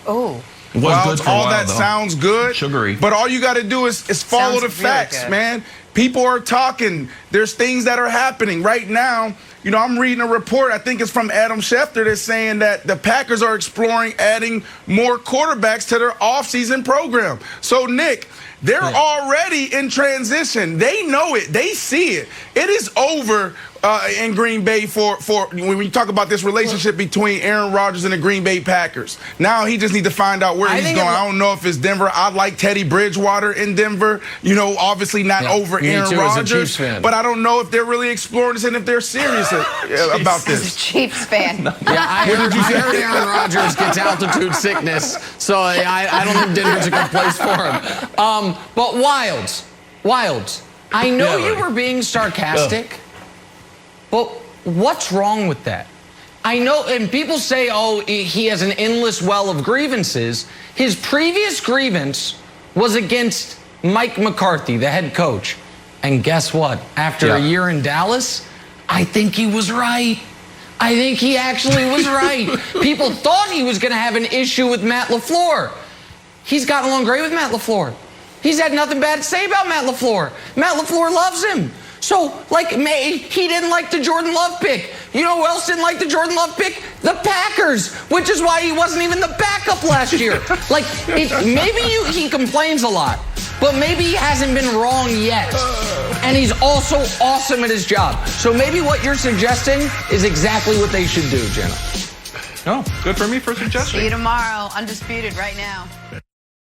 Oh. All that sounds good, sugary. But all you got to do is follow the facts, man. People are talking. There's things that are happening right now. I'm reading a report, I think it's from Adam Schefter, that's saying that the Packers are exploring adding more quarterbacks to their offseason program. So, Nick, they're already in transition. They know it. They see it. It is over in Green Bay for when we talk about this relationship between Aaron Rodgers and the Green Bay Packers. Now he just needs to find out where he's going. I don't know if it's Denver. I like Teddy Bridgewater in Denver. Obviously not over Aaron Rodgers. But I don't know if they're really exploring this and if they're serious about this. He's a Chiefs fan. I heard Aaron Rodgers gets altitude sickness, so I don't think Denver's a good place for him. But Wilds. I know you were being sarcastic. But what's wrong with that? I know, and people say, oh, he has an endless well of grievances. His previous grievance was against Mike McCarthy, the head coach. And guess what? After a year in Dallas, I think he was right. I think he actually was right. People thought he was going to have an issue with Matt LaFleur. He's gotten along great with Matt LaFleur. He's had nothing bad to say about Matt LaFleur. Matt LaFleur loves him. So, he didn't like the Jordan Love pick. You know who else didn't like the Jordan Love pick? The Packers, which is why he wasn't even the backup last year. He complains a lot, but maybe he hasn't been wrong yet. And he's also awesome at his job. So maybe what you're suggesting is exactly what they should do, Jenna. No, good for me for suggesting. See you tomorrow. Undisputed right now.